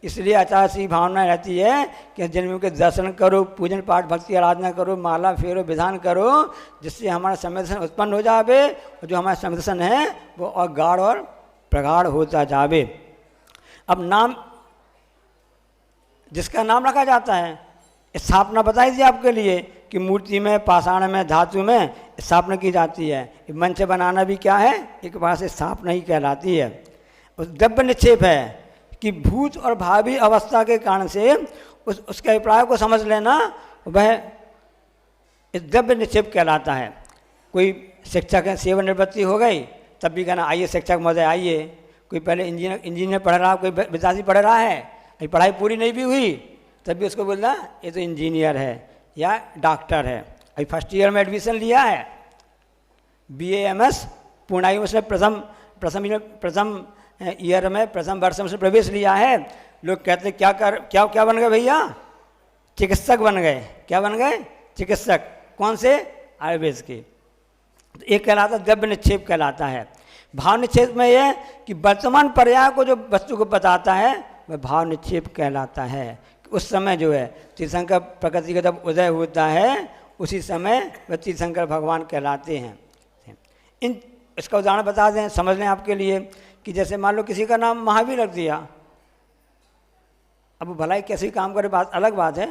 इसलिए आचार्य की भावना रहती है कि जन्म के दर्शन करो, पूजन पाठ भक्ति आराधना करो, माला फेरो, विधान करो, जिससे हमारा सम्यक दर्शन उत्पन्न हो जावे और जो हमारा सम्यक दर्शन है वो और गाढ़ और प्रगाढ़ होता जावे। अब नाम, जिसका नाम रखा जाता है, स्थापना बताई थी आपके लिए कि मूर्ति में, पाषाण में, धातु में स्थापना की जाती है। मंच बनाना भी क्या है? एक बार से स्थापना ही कहलाती है। उस द्रव्य निक्षेप है कि भूत और भावी अवस्था के कारण से उसके अभिप्राय को समझ लेना, वह इस द्रव्य निक्षेप कहलाता है। कोई शिक्षक है, सेवानिवृत्ति हो गई, तब भी कहना आइए शिक्षक महोदय आइए। कोई पहले इंजीनियर पढ़ रहा, कोई विद्यार्थी पढ़ रहा है, अभी पढ़ाई पूरी नहीं भी हुई, तब भी उसको बोलना ये तो इंजीनियर है या डॉक्टर है। अभी फर्स्ट ईयर में एडमिशन लिया है, BA MS पूर्णायु में उसने प्रथम ईयर में प्रथम वर्ष में उसने प्रवेश लिया है। लोग कहते क्या बन गए भैया? चिकित्सक बन गए। क्या बन गए? चिकित्सक। कौन से? आयुर्वेद के। तो एक कहलाता द्रव्य निक्षेप कहलाता है। भाव निक्षेप में यह कि वर्तमान पर्याय को जो वस्तु को बताता है वह भाव निक्षेप कहलाता है। उस समय जो है तीर्थंकर प्रकृति का जब उदय होता है उसी समय वह तीर्थंकर भगवान कहलाते हैं। इसका उदाहरण बता दें, समझ लें आपके लिए, कि जैसे मान लो किसी का नाम महावीर रख दिया। अब भलाई कैसे काम करे बात अलग बात है,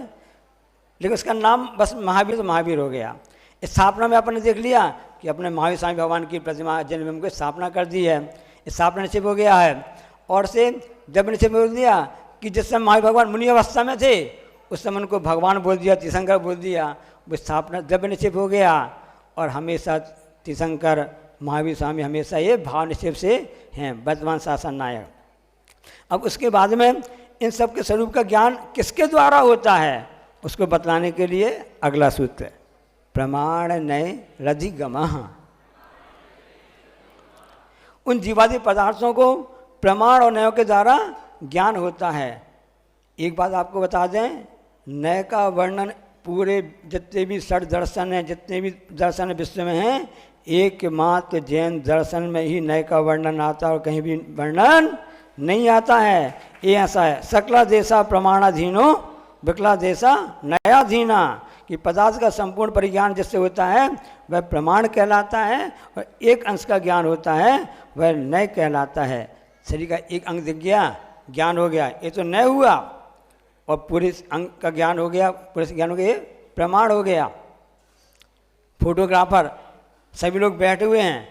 लेकिन उसका नाम बस महावीर तो महावीर हो गया। स्थापना में आपने देख लिया कि अपने महावीर स्वामी भगवान की प्रतिमा जन्म को स्थापना कर दी है, स्थापना निश्चित हो गया है। और से जब निश्चित बोल दिया कि जिस समय महावीर भगवान मुनि अवस्था में थे उस समय उनको भगवान बोल दिया, तीर्थंकर बोल दिया, वो स्थापना जब निश्चित हो गया। और हमेशा तीर्थंकर महावीर स्वामी हमेशा ये भाव निक्षेप से हैं, वर्तमान शासन नायक। अब उसके बाद में इन सब के स्वरूप का ज्ञान किसके द्वारा होता है उसको बतलाने के लिए अगला सूत्र, प्रमाण नय रधिगमः। उन जीवादि पदार्थों को प्रमाण और नयों के द्वारा ज्ञान होता है। एक बात आपको बता दें, नय का वर्णन पूरे जितने भी षड दर्शन हैं, जितने भी दर्शन विश्व में हैं, एकमात्र जैन दर्शन में ही नय का वर्णन आता है और कहीं भी वर्णन नहीं आता है। ये ऐसा है, सकला देशा प्रमाणाधीनो विकला देशा नयाधीना, कि पदार्थ का संपूर्ण परिज्ञान जिससे होता है वह प्रमाण कहलाता है और एक अंश का ज्ञान होता है वह नय कहलाता है। शरीर का एक अंग दिख गया, ज्ञान हो गया, ये तो नय हुआ, और पूरे अंग का ज्ञान हो गया, पूरे ज्ञान हो गया, ये प्रमाण हो गया। फोटोग्राफर सभी लोग बैठे हुए हैं,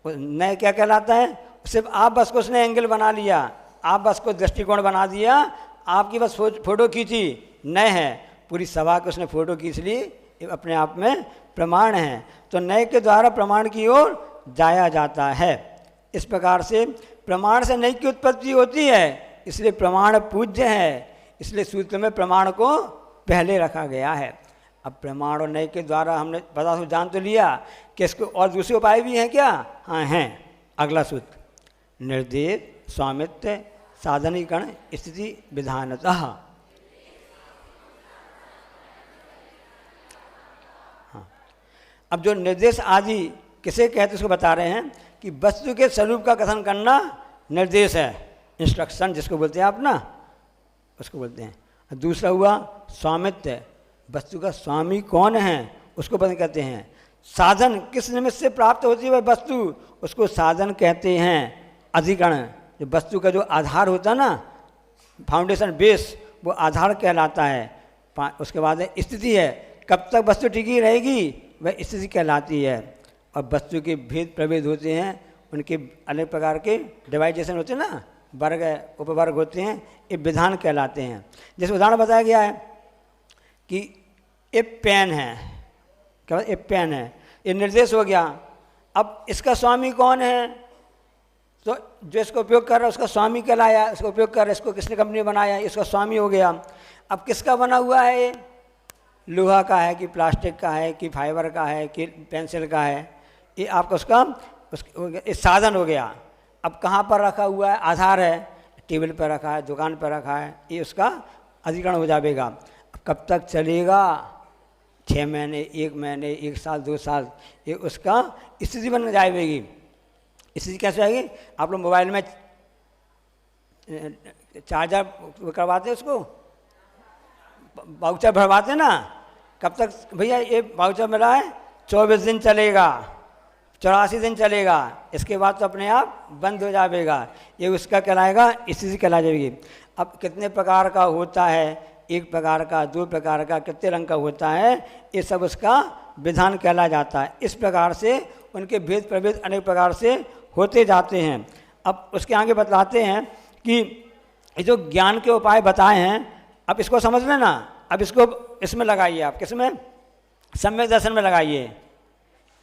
नय क्या कहलाता है? सिर्फ आप बस को उसने एंगल बना लिया, आप बस को दृष्टिकोण बना दिया, आपकी बस फोटो खींची, नय है। पूरी सभा को उसने फोटो खींच ली, ये अपने आप में प्रमाण है। तो नय के द्वारा प्रमाण की ओर जाया जाता है। इस प्रकार से प्रमाण से नय की उत्पत्ति होती है, इसलिए प्रमाण पूज्य है, इसलिए सूत्र में प्रमाण को पहले रखा गया है। अब प्रमाण और नय के द्वारा हमने पता तो जान तो लिया कि इसको और दूसरे उपाय भी हैं क्या? हाँ हैं। अगला सूत्र, निर्देश स्वामित्व साधनीकरण स्थिति विधानतः। हाँ, अब जो निर्देश आदि किसे कहते उसको बता रहे हैं कि वस्तु के स्वरूप का कथन करना निर्देश है, इंस्ट्रक्शन जिसको बोलते हैं आप ना, उसको बोलते हैं। दूसरा हुआ स्वामित्व, वस्तु का स्वामी कौन है उसको पता कहते हैं। साधन, किस निमित्त से प्राप्त होती है वह वस्तु, उसको साधन कहते हैं। अधिकरण, जो वस्तु का जो आधार होता है ना, फाउंडेशन बेस, वो आधार कहलाता है। उसके बाद स्थिति है, कब तक वस्तु टिकी रहेगी वह स्थिति कहलाती है। और वस्तु के भेद प्रभेद होते हैं, उनके अनेक प्रकार के डिवाइडेशन होते हैं ना, वर्ग उपवर्ग होते हैं, ये विधान कहलाते हैं। जैसे उदाहरण बताया गया है कि एक पेन है, क्या बात, एक पेन है, ये निर्देश हो गया। अब इसका स्वामी कौन है? तो जो इसका उपयोग कर रहा है उसका स्वामी कहलाया, इसका उपयोग कर रहा है, इसको किसने कंपनी बनाया, इसका स्वामी हो गया। अब किसका बना हुआ है ये? लोहा का है कि प्लास्टिक का है कि फाइबर का है कि पेंसिल का है, ये आपका उसका साधन हो गया। अब कहाँ पर रखा हुआ है? आधार है, टेबल पर रखा है, दुकान पर रखा है, ये उसका अधिकरण हो जाएगा। कब तक चलेगा? 6 महीने, 1 महीने, 1 साल, 2 साल, ये उसका स्थिति बन जाएगी। स्थिति कैसे आएगी? आप लोग मोबाइल में चार्जर करवाते, उसको वाउचर भरवाते ना, कब तक भैया ये वाउचर मिला है? 24 दिन चलेगा, 84 दिन चलेगा, इसके बाद तो अपने आप बंद हो जाएगा। ये उसका कहलाएगा, स्थिति कहला जाएगी। अब कितने प्रकार का होता है? 1 प्रकार का, 2 प्रकार का, कितने रंग का होता है, ये सब उसका विधान कहला जाता है। इस प्रकार से उनके भेद प्रभेद अनेक प्रकार से होते जाते हैं। अब उसके आगे बतलाते हैं कि ये जो ज्ञान के उपाय बताए हैं, अब इसको समझ लेना। अब इसको इसमें लगाइए, आप किसमें, सम्यक दर्शन में लगाइए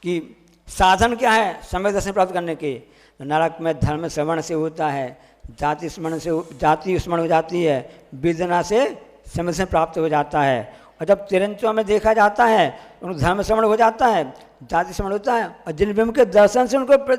कि साधन क्या है सम्यक दर्शन प्राप्त करने के। नरक में धर्म श्रवण से होता है, जाति स्मरण हो जाती है, वेदना से समय से प्राप्त हो जाता है। और जब तिरंचों में देखा जाता है उनको धर्म श्रवण हो जाता है, जाति स्मरण होता है, और जिन बिंब के दर्शन से उनको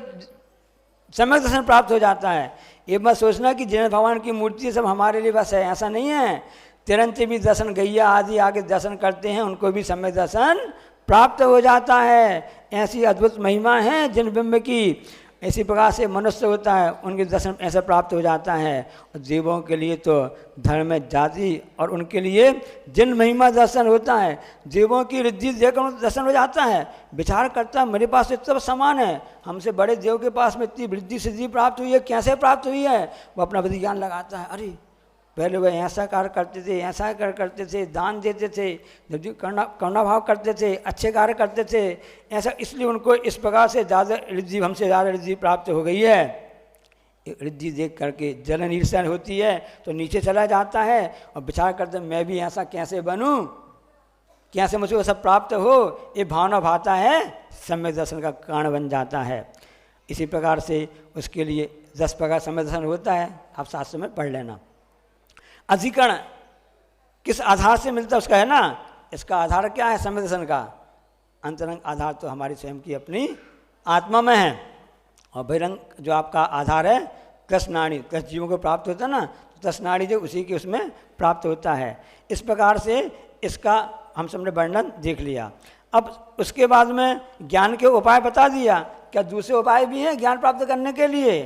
सम्यक दर्शन प्राप्त हो जाता है। ये मत सोचना कि जिन भगवान की मूर्ति सब हमारे लिए बस है, ऐसा नहीं है। तिरंचे भी दर्शन, गैया आदि आगे दर्शन करते हैं, उनको भी सम्यक दर्शन प्राप्त हो जाता है। ऐसी अद्भुत महिमा है जिन बिंब की। इसी प्रकार से मनुष्य होता है, उनके दर्शन ऐसा प्राप्त हो जाता है। और जीवों के लिए तो धर्म जाति और उनके लिए जिन महिमा दर्शन होता है, जीवों की रिद्धि देखकर दर्शन हो जाता है। विचार करता है मेरे पास इतना समान है, हमसे बड़े देव के पास में इतनी वृद्धि सिद्धि प्राप्त हुई है, कैसे प्राप्त हुई है। वो अपना विज्ञान लगाता है, अरे पहले वह ऐसा कार्य करते थे, ऐसा कार्य करते थे, दान देते थे, जब करुणा भाव करते थे, अच्छे कार्य करते थे, ऐसा, इसलिए उनको इस प्रकार से ज़्यादा रिद्धि, हमसे ज़्यादा रिद्धि प्राप्त हो गई है। रिद्धि देख करके जलन ईर्ष्या होती है तो नीचे चला जाता है और विचार करते मैं भी ऐसा कैसे बनूं, कैसे मुझे वो सब प्राप्त हो। ये भावना भाता है, सम्यक दर्शन का कारण बन जाता है। इसी प्रकार से उसके लिए 10 प्रकार सम्यक दर्शन होता है, आप शास्त्र में पढ़ लेना। अधिकरण किस आधार से मिलता है उसका है ना, इसका आधार क्या है सम्यक दर्शन का? अंतरंग आधार तो हमारी स्वयं की अपनी आत्मा में है, और बहिरंग जो आपका आधार है कृष्णाणी, कृष्ण जीवों को प्राप्त होता है ना, तो कृष्णाणी जो उसी के उसमें प्राप्त होता है। इस प्रकार से इसका हम सबने वर्णन देख लिया। अब उसके बाद में ज्ञान के उपाय बता दिया, क्या दूसरे उपाय भी हैं ज्ञान प्राप्त करने के लिए?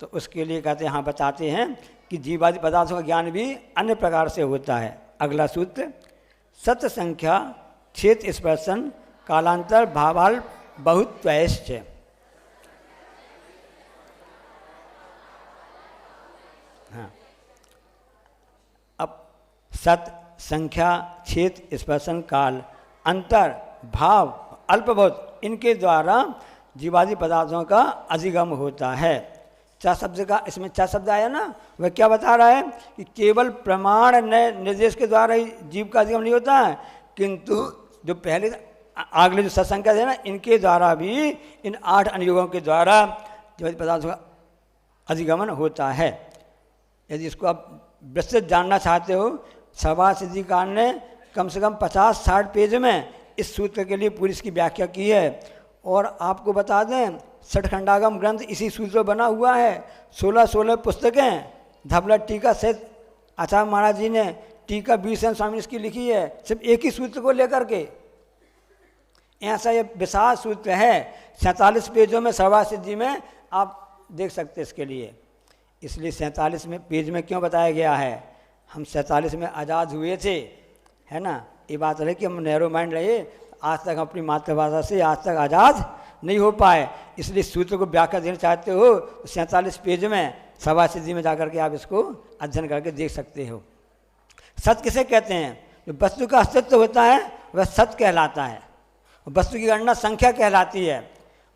तो उसके लिए कहते हैं, हाँ बताते हैं कि जीवादि पदार्थों का ज्ञान भी अन्य प्रकार से होता है। अगला सूत्र, सत्य संख्या क्षेत्र स्पर्शन कालांतर भावाल बहुत्वैश्च। हाँ, अब सत संख्या क्षेत्र स्पर्शन काल अंतर भाव अल्प बहुत, इनके द्वारा जीवादि पदार्थों का अधिगम होता है। 4 शब्द का इसमें 4 शब्द आया ना, वह क्या बता रहा है कि केवल प्रमाण निर्देश के द्वारा ही जीव का अधिगम नहीं होता है, किंतु जो पहले अगले जो सत्संग है ना, इनके द्वारा भी, इन 8 अनुयोगों के द्वारा जीवादि पदार्थों का अधिगमन होता है। यदि इसको आप विस्तृत जानना चाहते हो, सभा सिद्धिकार ने कम से कम 50-60 पेज में इस सूत्र के लिए पूरी इसकी व्याख्या की है। और आपको बता दें, 6 खंडागम ग्रंथ इसी सूत्र बना हुआ है। 16 पुस्तकें धबला टीका से आचार्य महाराज जी ने टीका 20 स्वामी इसकी लिखी है, सिर्फ एक ही सूत्र को लेकर के। ऐसा ये विशाल सूत्र है, 47 पेजों में सभा सिद्धि में आप देख सकते हैं इसके लिए। इसलिए 47 में पेज में क्यों बताया गया है, हम 47 में आज़ाद हुए थे, है ना। ये बात है कि हम नैरो माइंड रहे, आज तक अपनी मातृभाषा से आज तक आज़ाद नहीं हो पाए। इसलिए सूत्र को व्याख्या देना चाहते हो तो 47 पेज में सभा सिद्धि में जाकर के आप इसको अध्ययन करके देख सकते हो। सत्य किसे कहते हैं? जो वस्तु का अस्तित्व होता है वह सत्य कहलाता है। वस्तु की गणना संख्या कहलाती है,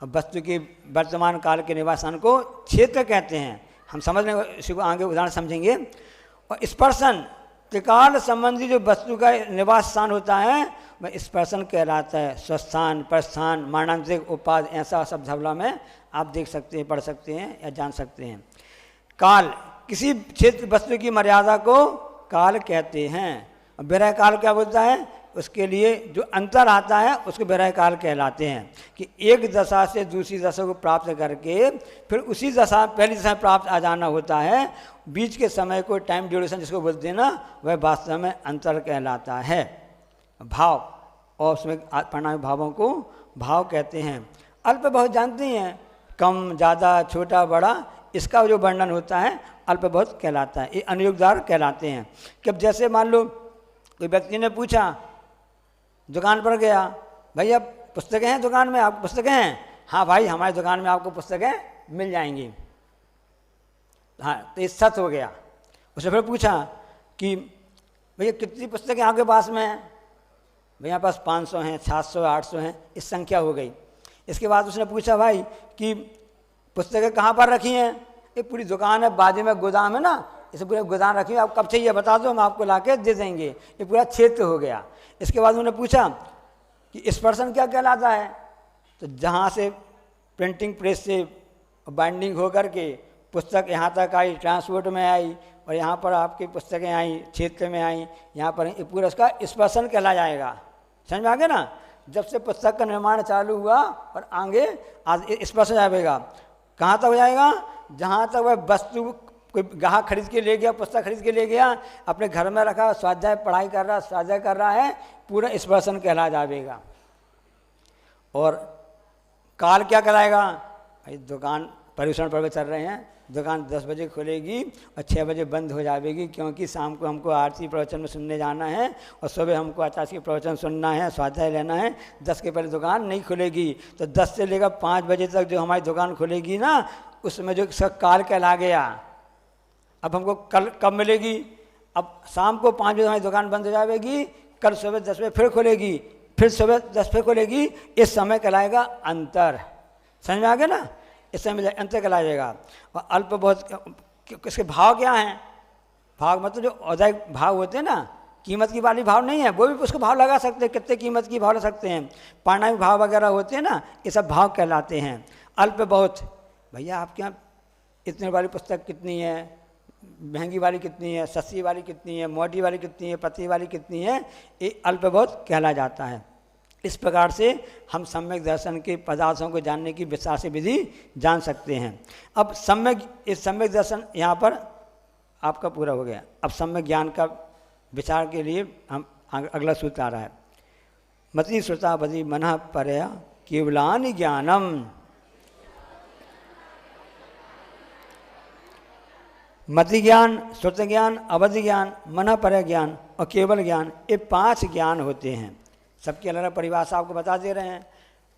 और वस्तु के वर्तमान काल के निवासन को क्षेत्र कहते हैं। हम समझ लेंगे, इसी को आगे उदाहरण समझेंगे। और स्पर्शन त्रिकाल संबंधी जो वस्तु का निवास स्थान होता है वह स्पर्शन कहलाता है। स्वस्थान, प्रस्थान, मानांतरिक, उपाद, ऐसा सब धवला में आप देख सकते हैं, पढ़ सकते हैं या जान सकते हैं। काल, किसी क्षेत्र वस्तु की मर्यादा को काल कहते हैं। विरह काल क्या बोलता है? उसके लिए जो अंतर आता है उसको विरह काल कहलाते हैं, कि एक दशा से दूसरी दशा को प्राप्त करके फिर उसी दशा, पहली दशा प्राप्त आ जाना होता है। बीच के समय को टाइम ड्यूरेशन जिसको बोलते हैं ना, वह वास्तव में अंतर कहलाता है। भाव, और उसमें परिणामी भावों को भाव कहते हैं। अल्प बहुत जानते हैं, कम, ज़्यादा, छोटा, बड़ा, इसका जो वर्णन होता है अल्प बहुत कहलाता है। ये अनुयोगदार कहलाते हैं। कि अब जैसे मान लो कोई व्यक्ति ने पूछा, दुकान पर गया, भैया पुस्तकें हैं दुकान में, आपको पुस्तकें हैं? हाँ भाई, हमारी दुकान में आपको पुस्तकें मिल जाएंगी। हाँ, तो ये सत्य हो गया। उसने फिर पूछा कि भैया कितनी पुस्तकें आपके पास में हैं? भैया पास 500 हैं, 700, 800 हैं, इस संख्या हो गई। इसके बाद उसने पूछा भाई कि पुस्तकें कहाँ पर रखी हैं? ये पूरी दुकान है, बाजू में गोदाम है ना, इसे पूरे गोदाम रखी है, आप कब चाहिए बता दो, हम आपको ला के दे देंगे। ये पूरा क्षेत्र हो गया। इसके बाद उन्होंने पूछा कि स्पर्शन क्या कहलाता है? तो जहाँ से प्रिंटिंग प्रेस से बाइंडिंग हो करके पुस्तक यहाँ तक आई, ट्रांसपोर्ट में आई, और यहाँ पर आपकी पुस्तकें आई, क्षेत्र में आई, यहाँ पर ये पूरा उसका स्पर्शन कहला जाएगा। समझ में आ गया ना? जब से पुस्तक का निर्माण चालू हुआ और आगे आज स्पर्शन जाएगा, कहाँ तक हो जाएगा? जहाँ तक वह वस्तु कोई ग्राहक खरीद के ले गया, पुस्तक खरीद के ले गया, अपने घर में रखा, स्वाध्याय पढ़ाई कर रहा, स्वाध्याय कर रहा है, पूरा स्पर्शन कहला जाएगा। और काल क्या कहलाएगा? भाई दुकान पर्यूषण पर्व चल रहे हैं, दुकान 10 बजे खुलेगी और 6 बजे बंद हो जाएगी, क्योंकि शाम को हमको आरती प्रवचन में सुनने जाना है और सुबह हमको आचार्य के प्रवचन सुनना है, स्वाध्याय लेना है। 10 के पहले दुकान नहीं खुलेगी। तो 10 से लेकर 5 बजे तक जो हमारी दुकान खुलेगी ना, उसमें जो इसका काल कहला गया। अब हमको कल कब मिलेगी? अब शाम को 5 बजे हमारी दुकान बंद हो जाएगी, कल सुबह 10 बजे फिर खुलेगी, फिर सुबह 10 फिर खुलेगी। इस समय कहलाएगा अंतर। समझ में आ गया ना? इस समय अंतर कहला जाएगा। और अल्प बहुत इसके भाव क्या हैं? भाव मतलब जो औदायिक भाव होते हैं ना, कीमत की वाली भाव नहीं है, वो भी उसको भाव लगा सकते हैं, कितने कीमत की भाव लगा सकते हैं। पारिणामिक भाव वगैरह होते हैं ना, ये सब भाव कहलाते हैं। अल्प बहुत, भैया आपके यहाँ इतने वाली पुस्तक कितनी है, महंगी वाली कितनी है, सस्ती वाली कितनी है, मोटी वाली कितनी है, पतली वाली कितनी है, ये अल्प बहुत कहला जाता है। इस प्रकार से हम सम्यक दर्शन के पदार्थों को जानने की विस्तार से विधि जान सकते हैं। अब इस सम्यक दर्शन यहाँ पर आपका पूरा हो गया। अब सम्यक ज्ञान का विचार के लिए हम अगला सूत्र आ रहा है। मति श्रुता बदि मनः परया केवलानि ज्ञानम। मति ज्ञान, श्रुत ज्ञान, अवधि ज्ञान, मनः परय ज्ञान और केवल ज्ञान, ये 5 ज्ञान होते हैं। सबकी अलग अलग परिभाषा आपको बता दे रहे हैं।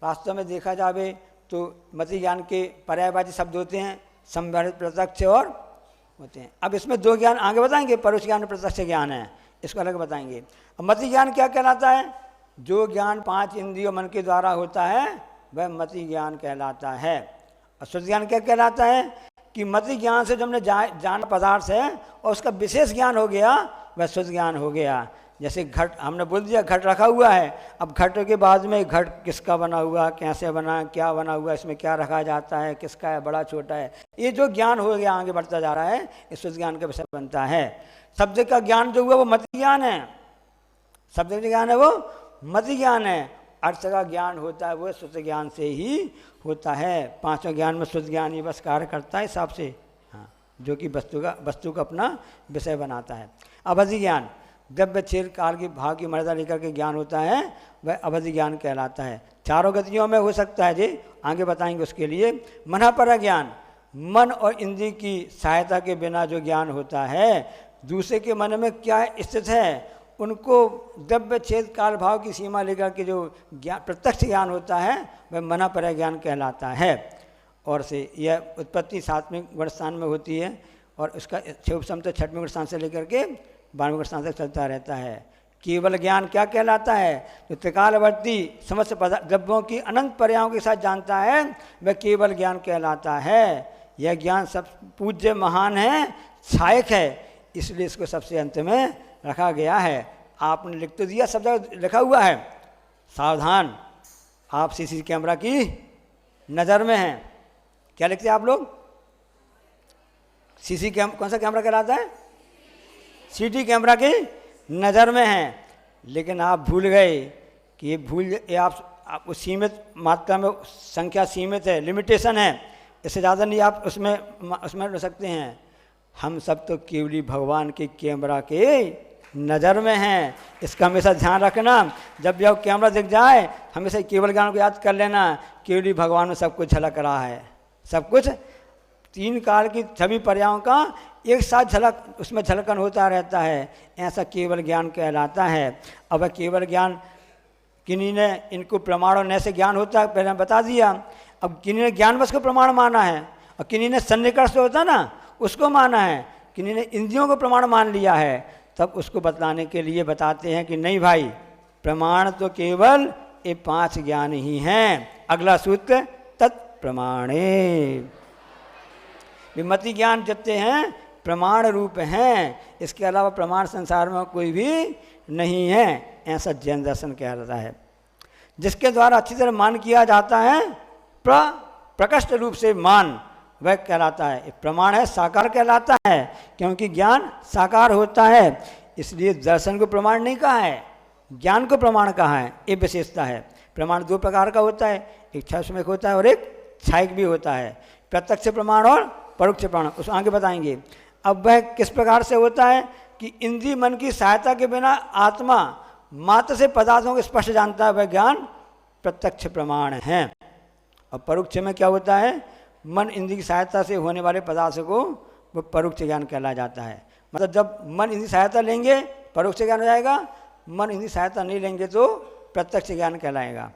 वास्तव में देखा जाए तो मति ज्ञान के पर्यायवाची शब्द होते हैं, संवृत, प्रत्यक्ष और होते हैं। अब इसमें 2 ज्ञान आगे बताएंगे, परोक्ष ज्ञान और प्रत्यक्ष ज्ञान है, इसको अलग बताएंगे। अब मति ज्ञान क्या कहलाता है? जो ज्ञान 5 इंद्रियों मन के द्वारा होता है वह मति ज्ञान कहलाता है। और श्रुत ज्ञान क्या कहलाता है? कि मति ज्ञान से जो हमने जान पदार्थ है और उसका विशेष ज्ञान हो गया, वह श्रुत ज्ञान हो गया। जैसे घट, हमने बोल दिया घट रखा हुआ है, अब घट के बाद में घट किसका बना हुआ, कैसे बना, क्या बना हुआ, इसमें क्या रखा जाता है, किसका है, बड़ा छोटा है, ये जो ज्ञान हो गया आगे बढ़ता जा रहा है, इस श्रुत ज्ञान का विषय बनता है। शब्द का ज्ञान जो हुआ वो मति ज्ञान है, शब्द का ज्ञान है वो मति ज्ञान है। अर्थ का ज्ञान होता है वो श्रुत ज्ञान से ही होता है। 5 ज्ञान में श्रुत ज्ञान ही बस कार्य करता है हिसाब से, हाँ, जो कि वस्तु का अपना विषय बनाता है। अवधि ज्ञान, द्रव्य क्षेत्र काल की भाव की मर्यादा लेकर के ज्ञान होता है, वह अवधि ज्ञान कहलाता है। 4 गतियों में हो सकता है जी, आगे बताएंगे उसके लिए। मनः पर ज्ञान, मन और इंद्रिय की सहायता के बिना जो ज्ञान होता है, दूसरे के मन में क्या स्थित है, उनको द्रव्य क्षेत्र काल भाव की सीमा लेकर के जो ज्ञान, प्रत्यक्ष ज्ञान होता है, वह मनः पर ज्ञान कहलाता है। और से यह उत्पत्ति 7वें गुणस्थान में होती है और उसका उपशम तो 6वें गुणस्थान से लेकर के 12वें गुणस्थान तक चलता रहता है। केवल ज्ञान क्या कहलाता है? जो त्रिकालवर्ती समस्त द्रव्यों की अनंत पर्यायों के साथ जानता है, वह केवल ज्ञान कहलाता है। यह ज्ञान सब पूज्य, महान है, सहायक है, इसलिए इसको सबसे अंत में रखा गया है। आपने लिख तो दिया, सब जगह लिखा हुआ है, सावधान, आप सीसी कैमरा की नज़र में हैं। क्या लिखते हैं आप लोग? सीसी कैमरा, कौन सा कैमरा कहलाता है? सीटी कैमरा की नज़र में हैं। लेकिन आप भूल गए कि ये आप उस सीमित मात्रा में, संख्या सीमित है, लिमिटेशन है, इससे ज़्यादा नहीं आप उसमें रह सकते हैं। हम सब तो केवली भगवान के कैमरा के नज़र में हैं, इसका हमेशा ध्यान रखना। जब भी आप कैमरा दिख जाए, हमेशा केवल ज्ञान को याद कर लेना, केवली भगवान में सब कुछ झलक रहा है, सब कुछ 3 काल की सभी पर्यायों का एक साथ झलक, उसमें झलकन होता रहता है, ऐसा केवल ज्ञान कहलाता है। अब केवल ज्ञान किन्हीं ने इनको प्रमाण और नए से ज्ञान होता है, पहले बता दिया। अब किन्हीं ने ज्ञानवश को प्रमाण माना है और किन्हीं ने सन्निकर्ष होता ना उसको माना है, किन्हीं ने इंद्रियों को प्रमाण मान लिया है। तब उसको बतलाने के लिए बताते हैं कि नहीं भाई, प्रमाण तो केवल ये 5 ज्ञान ही हैं। अगला सूत्र तत्प्रमाणे। विमति ज्ञान जितने हैं प्रमाण रूप हैं, इसके अलावा प्रमाण संसार में कोई भी नहीं है, ऐसा जैन दर्शन कहलाता है। जिसके द्वारा अच्छी तरह मान किया जाता है, प्रकट रूप से मान, वह कहलाता है। प्रमाण है, साकार कहलाता है, क्योंकि ज्ञान साकार होता है, इसलिए दर्शन को प्रमाण नहीं कहा है, ज्ञान को प्रमाण कहा है। ये विशेषता है। प्रमाण दो प्रकार का होता है, एक छायास्वरूप होता है और एक छायिक भी होता है, प्रत्यक्ष प्रमाण और परोक्ष प्रमाण, उस आगे बताएंगे। अब वह किस प्रकार से होता है कि इंद्रिय मन की सहायता के बिना आत्मा मात्र से पदार्थों को स्पष्ट जानता है, वह ज्ञान प्रत्यक्ष प्रमाण है। और परोक्ष में क्या होता है, मन इंद्रिय की सहायता से होने वाले पदार्थ को वो परोक्ष ज्ञान कहला जाता है। मतलब जब मन इंद्रिय सहायता लेंगे परोक्ष ज्ञान हो जाएगा, मन इंद्रिय सहायता नहीं लेंगे तो प्रत्यक्ष ज्ञान कहलाएगा।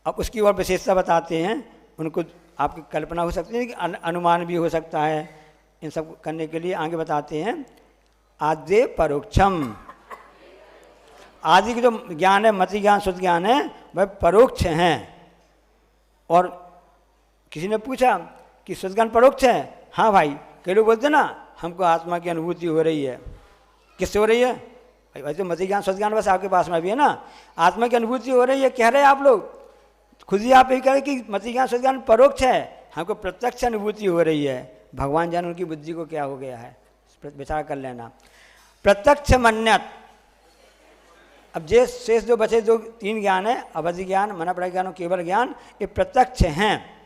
अब उसकी और विशेषता बताते हैं, उनको आपकी कल्पना हो सकती है कि अनुमान भी हो सकता है, इन सब करने के लिए आगे बताते हैं। आद्य परोक्षम, आदि के जो ज्ञान है, मति ज्ञान शुद्ध ज्ञान है, वह परोक्ष हैं। और किसी ने पूछा कि शुद्ध ज्ञान परोक्ष है? हाँ भाई, कई लोग बोलते ना हमको आत्मा की अनुभूति हो रही है। किससे हो रही है? वैसे मति ज्ञान शुद्ध ज्ञान बस आपके पास में भी है ना, आत्मा की अनुभूति हो रही है कह रहे हैं आप लोग, खुद ही आप ये कह रहे कि मति ज्ञान शुद्ध ज्ञान परोक्ष है, हमको प्रत्यक्ष अनुभूति हो रही है। भगवान जान उनकी बुद्धि को क्या हो गया है, विचार कर लेना। प्रत्यक्ष मन्यत, अब जे शेष जो बचे जो तीन ज्ञान है, अवधि ज्ञान, मनापड़ा ज्ञान और केवल ज्ञान, ये प्रत्यक्ष हैं।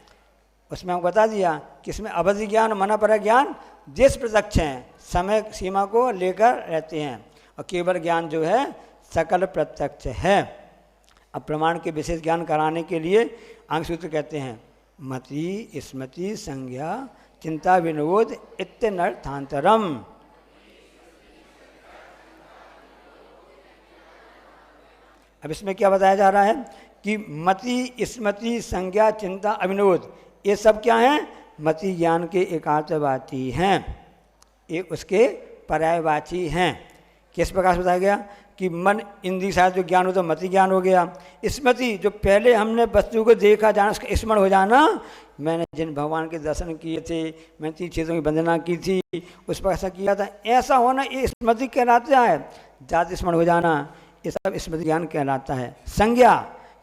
उसमें हमको बता दिया कि इसमें अवधि ज्ञान, मनापड़ा ज्ञान देश प्रत्यक्ष हैं, समय सीमा को लेकर रहते हैं, और केवल ज्ञान जो है सकल प्रत्यक्ष है। अब प्रमाण के विशेष ज्ञान कराने के लिए आंग सूत्र कहते हैं मति स्मृति संज्ञा चिंता विनोद इत्यनर्थांतरम। अब इसमें क्या बताया जा रहा है कि मति स्मृति संज्ञा चिंता अविनोद, ये सब क्या हैं? मति ज्ञान के एकार्थवाची हैं, ये उसके पर्यायवाची हैं। किस प्रकार से बताया गया कि मन इंद्रिय साथ जो ज्ञान होता है मति ज्ञान हो गया। स्मृति, जो पहले हमने वस्तु को देखा जाना, उसका स्मरण हो जाना, मैंने जिन भगवान के दर्शन किए थे, मैंने 3 चीज़ों की वंदना की थी, उस पर ऐसा किया था, ऐसा होना ये स्मृति कहलाता है। जाति स्मरण हो जाना, ये सब स्मृति ज्ञान कहलाता है। संज्ञा,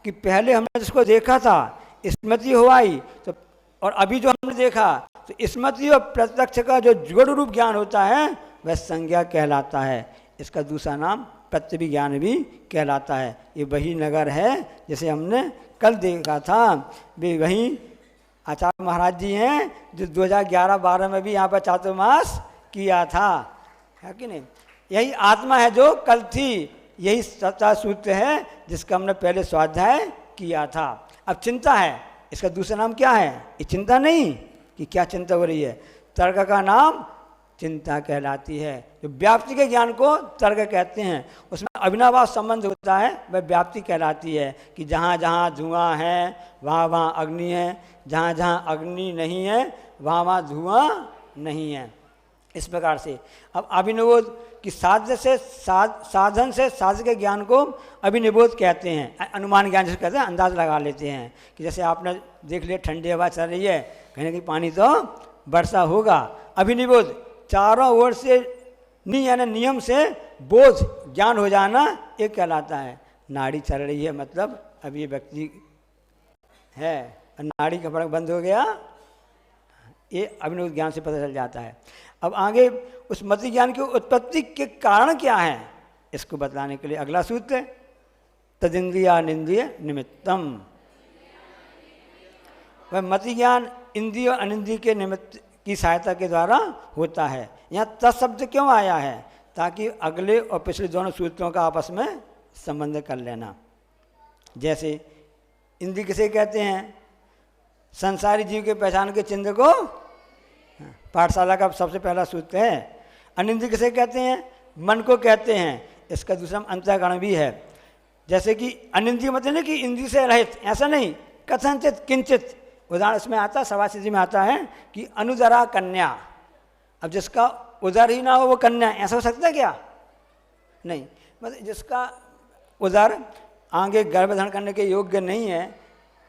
कि पहले हमने जिसको देखा था स्मृति हो आई, तो और अभी जो हमने देखा, तो स्मृति और प्रत्यक्ष का जो जुड़ रूप ज्ञान होता है वह संज्ञा कहलाता है। इसका दूसरा नाम प्रत्यभि ज्ञान भी कहलाता है। ये वही नगर है जैसे हमने कल देखा था, वे वही आचार्य महाराज जी हैं जो 2011-12 में भी यहाँ पर चातुर्मास किया था, है कि नहीं? यही आत्मा है जो कल थी, यही सत्ता सूत्र है जिसका हमने पहले स्वाध्याय किया था। अब चिंता है, इसका दूसरा नाम क्या है? ये चिंता नहीं कि क्या चिंता हो रही है, तर्क का नाम चिंता कहलाती है। जो व्याप्ति के ज्ञान को तर्क कहते हैं, उसमें अविनाभाव संबंध होता है, वह व्याप्ति कहलाती है कि जहाँ जहाँ धुआं है वहाँ वहाँ अग्नि है, जहाँ जहाँ अग्नि नहीं है वहाँ वहाँ धुआं नहीं है। इस प्रकार से अब अभिनिबोध कि साध्य से साधन से साध्य के ज्ञान को अभिनिबोध कहते हैं। अनुमान ज्ञान जिसे कहते हैं, अंदाज लगा लेते हैं कि जैसे आपने देख लिया ठंडी हवा चल रही है, कहीं ना कहीं पानी तो वर्षा होगा। अभिनिबोध चारों ओर से यानी नियम से बोध ज्ञान हो जाना, ये कहलाता है। नाड़ी चल रही है मतलब अब ये व्यक्ति है, नाड़ी का फड़क बंद हो गया, ये अभिनिबोध ज्ञान से पता चल जाता है। अब आगे उस मति ज्ञान की उत्पत्ति के कारण क्या है, इसको बताने के लिए अगला सूत्र तदिंद्रियानिंद्रिय निमित्तम। वह मति ज्ञान इंद्रिय और अनिंद्रिय के निमित्त की सहायता के द्वारा होता है। यहाँ तत्शब्द क्यों आया है? ताकि अगले और पिछले दोनों सूत्रों का आपस में संबंध कर लेना। जैसे इंद्रिय किसे कहते हैं? संसारी जीव के पहचान के चिन्ह को पाठशाला का सबसे पहला सूत्र है। अनिंद्रिय किसे कहते हैं? मन को कहते हैं। इसका दूसरा अंतःकरण भी है। जैसे कि अनिंद्रिय मतलब नहीं कि इंद्रिय से रहित, ऐसा नहीं, कथनचित किंचित। उदाहरण इसमें आता, सवासिद्धि में आता है कि अनुदरा कन्या। अब जिसका उदर ही ना हो वो कन्या, ऐसा हो सकता है क्या? नहीं, मतलब जिसका उदर आगे गर्भधारण करने के योग्य नहीं है,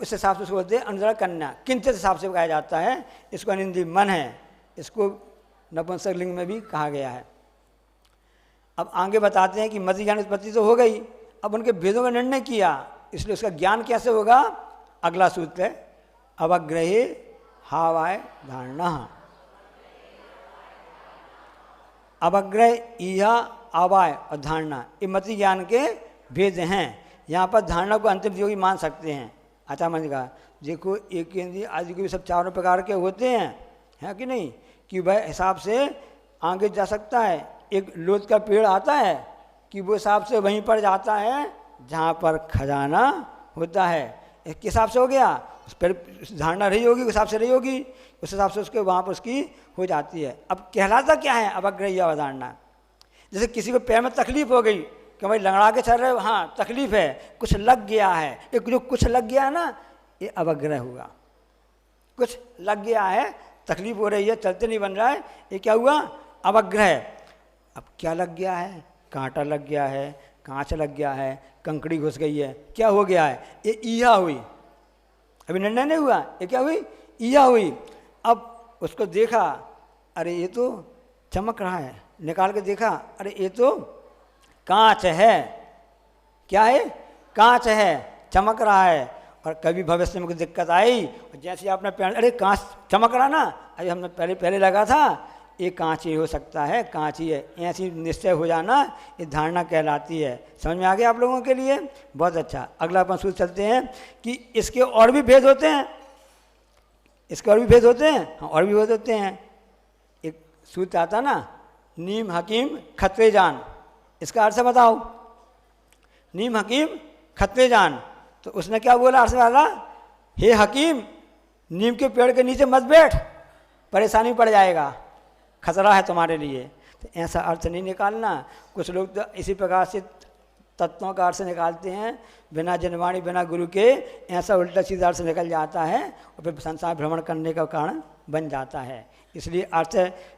उस हिसाब से उसको बोलते हैं अनुजरा कन्या। किंचित हिसाब से गाया जाता है। इसको अनिंदी मन है, इसको नपुंसक लिंग में भी कहा गया है। अब आगे बताते हैं कि मति ज्ञान उत्पत्ति तो हो गई, अब उनके भेदों का निर्णय किया, इसलिए उसका ज्ञान कैसे होगा? अगला सूत्र है अवग्रहे हावाय धारणा। अवग्रह, इहा, आवाय और धारणा, ये मति ज्ञान के भेद हैं। यहाँ पर धारणा को अंतिम योगी मान सकते हैं। आचार्य का देखो एक केंद्रीय आदि के भी सब चारों प्रकार के होते हैं, है कि नहीं? कि वह हिसाब से आगे जा सकता है। एक लोथ का पेड़ आता है कि वो हिसाब से वहीं पर जाता है जहाँ पर खजाना होता है। एक हिसाब से हो गया, उस पर धारणा रही होगी, उस हिसाब से रही होगी, उस हिसाब से उसके वहाँ पर उसकी हो जाती है। अब कहलाता क्या है अवग्रह अवधारणा? जैसे किसी को पैर में तकलीफ हो गई कि भाई लंगड़ा के चल रहे हो, हाँ तकलीफ है, कुछ लग गया है, एक जो कुछ लग गया है ना, ये अवग्रह हुआ। कुछ लग गया है, तकलीफ हो रही है, चलते नहीं बन रहा है, ये क्या हुआ? अवग्रह। अब क्या लग गया है? कांटा लग गया है, कांच लग गया है, कंकड़ी घुस गई है, क्या हो गया है? ये ईहा हुई। अभी निर्णय नहीं हुआ, ये क्या हुई? ईहा हुई। अब उसको देखा, अरे ये तो चमक रहा है, निकाल के देखा, अरे ये तो कांच है। क्या है? कांच है, चमक रहा है। और कभी भविष्य में कुछ दिक्कत आई, जैसे आपने पहन, अरे कांच चमक रहा ना, अरे हमने पहले लगा था, ये कांच ही हो सकता है, कांच ही है, ऐसी निश्चय हो जाना, ये धारणा कहलाती है। समझ में आ गया आप लोगों के लिए? बहुत अच्छा। अगला अपन सूत्र चलते हैं कि इसके और भी भेद होते हैं। इसके और भी भेद होते हैं, हाँ और भी भेद होते हैं। एक सूत्र आता ना, नीम हकीम खतरे जान, इसका अर्थ बताओ। नीम हकीम खतरे जान, तो उसने क्या बोला अर्थ वाला? हे हकीम, नीम के पेड़ के नीचे मत बैठ, परेशानी पड़ जाएगा, खतरा है तुम्हारे लिए। तो ऐसा अर्थ नहीं निकालना। कुछ लोग तो इसी प्रकार से तत्वों का अर्थ निकालते हैं, बिना जनवाणी बिना गुरु के, ऐसा उल्टा सीधा अर्थ निकल जाता है और फिर संसार भ्रमण करने का कारण बन जाता है। इसलिए अर्थ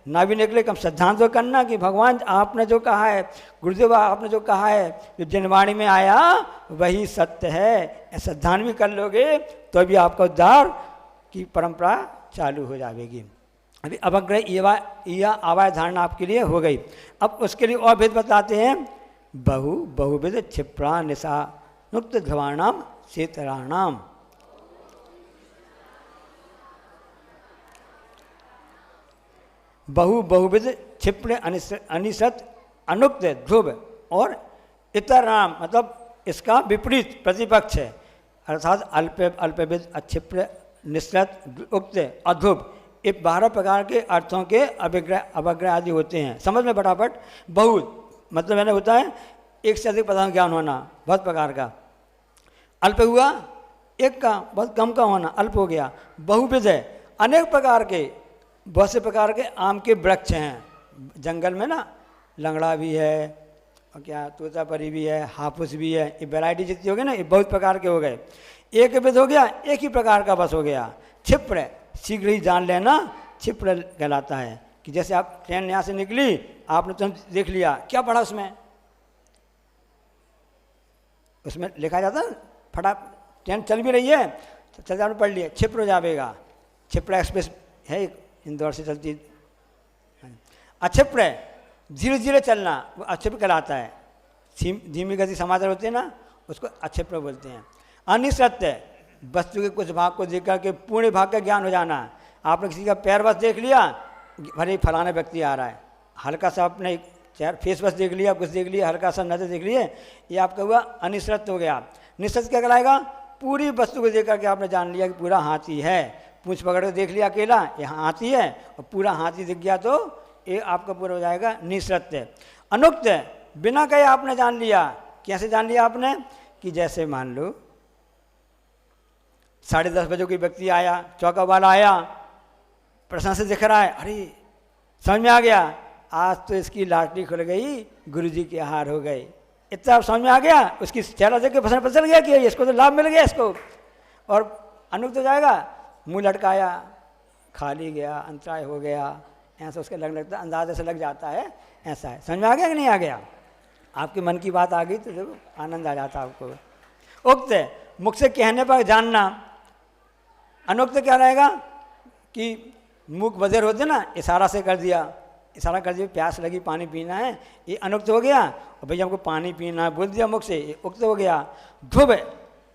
ना भी निकले, कम सिद्धांत तो करना कि भगवान आपने जो कहा है, गुरुदेव आपने जो कहा है, जो जनवाणी में आया वही सत्य है, सिद्धांत भी कर लोगे तो भी आपका उद्धार की परंपरा चालू हो जाएगी। अभी अवग्रह या आवाय धारणा आपके लिए हो गई। अब उसके लिए और भेद बताते हैं। बहुविध क्षिप्रा निशा नुक्त ध्रुवाणाम शेतराणाम। बहुविध क्षिप्र अनिशत अनुक्त ध्रुव और इतर नाम, मतलब इसका विपरीत प्रतिपक्ष है, अर्थात अल्पविद अक्षिप्र निश्चित उक्त अध्रुव, ये 12 प्रकार के अर्थों के अवग्रह आदि होते हैं। समझ में फटाफट। बहुत मतलब मैंने होता है एक से अधिक पदार्थ ज्ञान होना, बहुत प्रकार का। अल्प हुआ एक का, बहुत कम का होना, अल्प हो गया। बहुविध है, अनेक प्रकार के, बहुत से प्रकार के आम के वृक्ष हैं जंगल में ना, लंगड़ा भी है और क्या तोतापरी भी है, हाफूस भी है, ये वैरायटी जितनी हो गई ना, ये बहुत प्रकार के हो गए। एक विध हो गया, एक ही प्रकार का बस हो गया। क्षिप्र, शीघ्र ही जान लेना, क्षिप्र कहलाता है। कि जैसे आप ट्रेन यहाँ से निकली, आपने तुम देख लिया, क्या पढ़ा उसमें लिखा जाता है फटा, ट्रेन चल भी रही है तो चल जाने पढ़ लिया, क्षिप्र हो जाएगा। क्षिप्रा एक्सप्रेस है एक इंदौर से चलती। अक्षिप्र धीरे धीरे चलना, वो अक्षिप्र कहलाता है। धीमी गति समाचार होते हैं ना, उसको अक्षिप्र बोलते हैं। अनिश्चित, वस्तु के कुछ भाग को देख करके पूर्ण भाग का ज्ञान हो जाना। आपने किसी का पैर बस देख लिया, भले फलाना व्यक्ति आ रहा है, हल्का सा अपने चेहरा फेस बस देख लिया, कुछ देख लिया, हल्का सा नजर देख लिए, ये आपका हुआ अनिश्चित हो गया। निश्चित क्या कहलाएगा? पूरी वस्तु को देख करके आपने जान लिया कि पूरा हाथी है। पूंछ पकड़ के देख लिया अकेला, ये हाथी है, और पूरा हाथी दिख गया तो ये आपका पूरा हो जाएगा निश्चित। अनुक्त, बिना कहे आपने जान लिया। कैसे जान लिया आपने? कि जैसे मान लो 10:30 बजे कोई व्यक्ति आया, चौका वाला आया, प्रश्न से दिख रहा है, अरे समझ में आ गया, आज तो इसकी लाटरी खुल गई, गुरुजी के आहार हो गए। इतना समझ में आ गया, उसकी चेहरा देख के पता चल गया कि इसको तो लाभ मिल गया इसको। और अनुक्त हो जाएगा, मुंह लटकाया, खाली गया, अंतराय हो गया, ऐसा उसके लगता, अंदाजे से लग जाता है। ऐसा है। समझ में आ गया कि नहीं आ गया? आपके मन की बात आ गई तो देखो आनंद आ जाता आपको। उक्त, मुख से कहने पर जानना, अनुक्त क्या रहेगा कि मूक बधिर होते ना, इशारा से कर दिया, इशारा कर दिया प्यास लगी पानी पीना है, ये अनुक्त हो गया। और भैया हमको पानी पीना है बोल दिया मुख से, ये उक्त हो गया। ध्रुव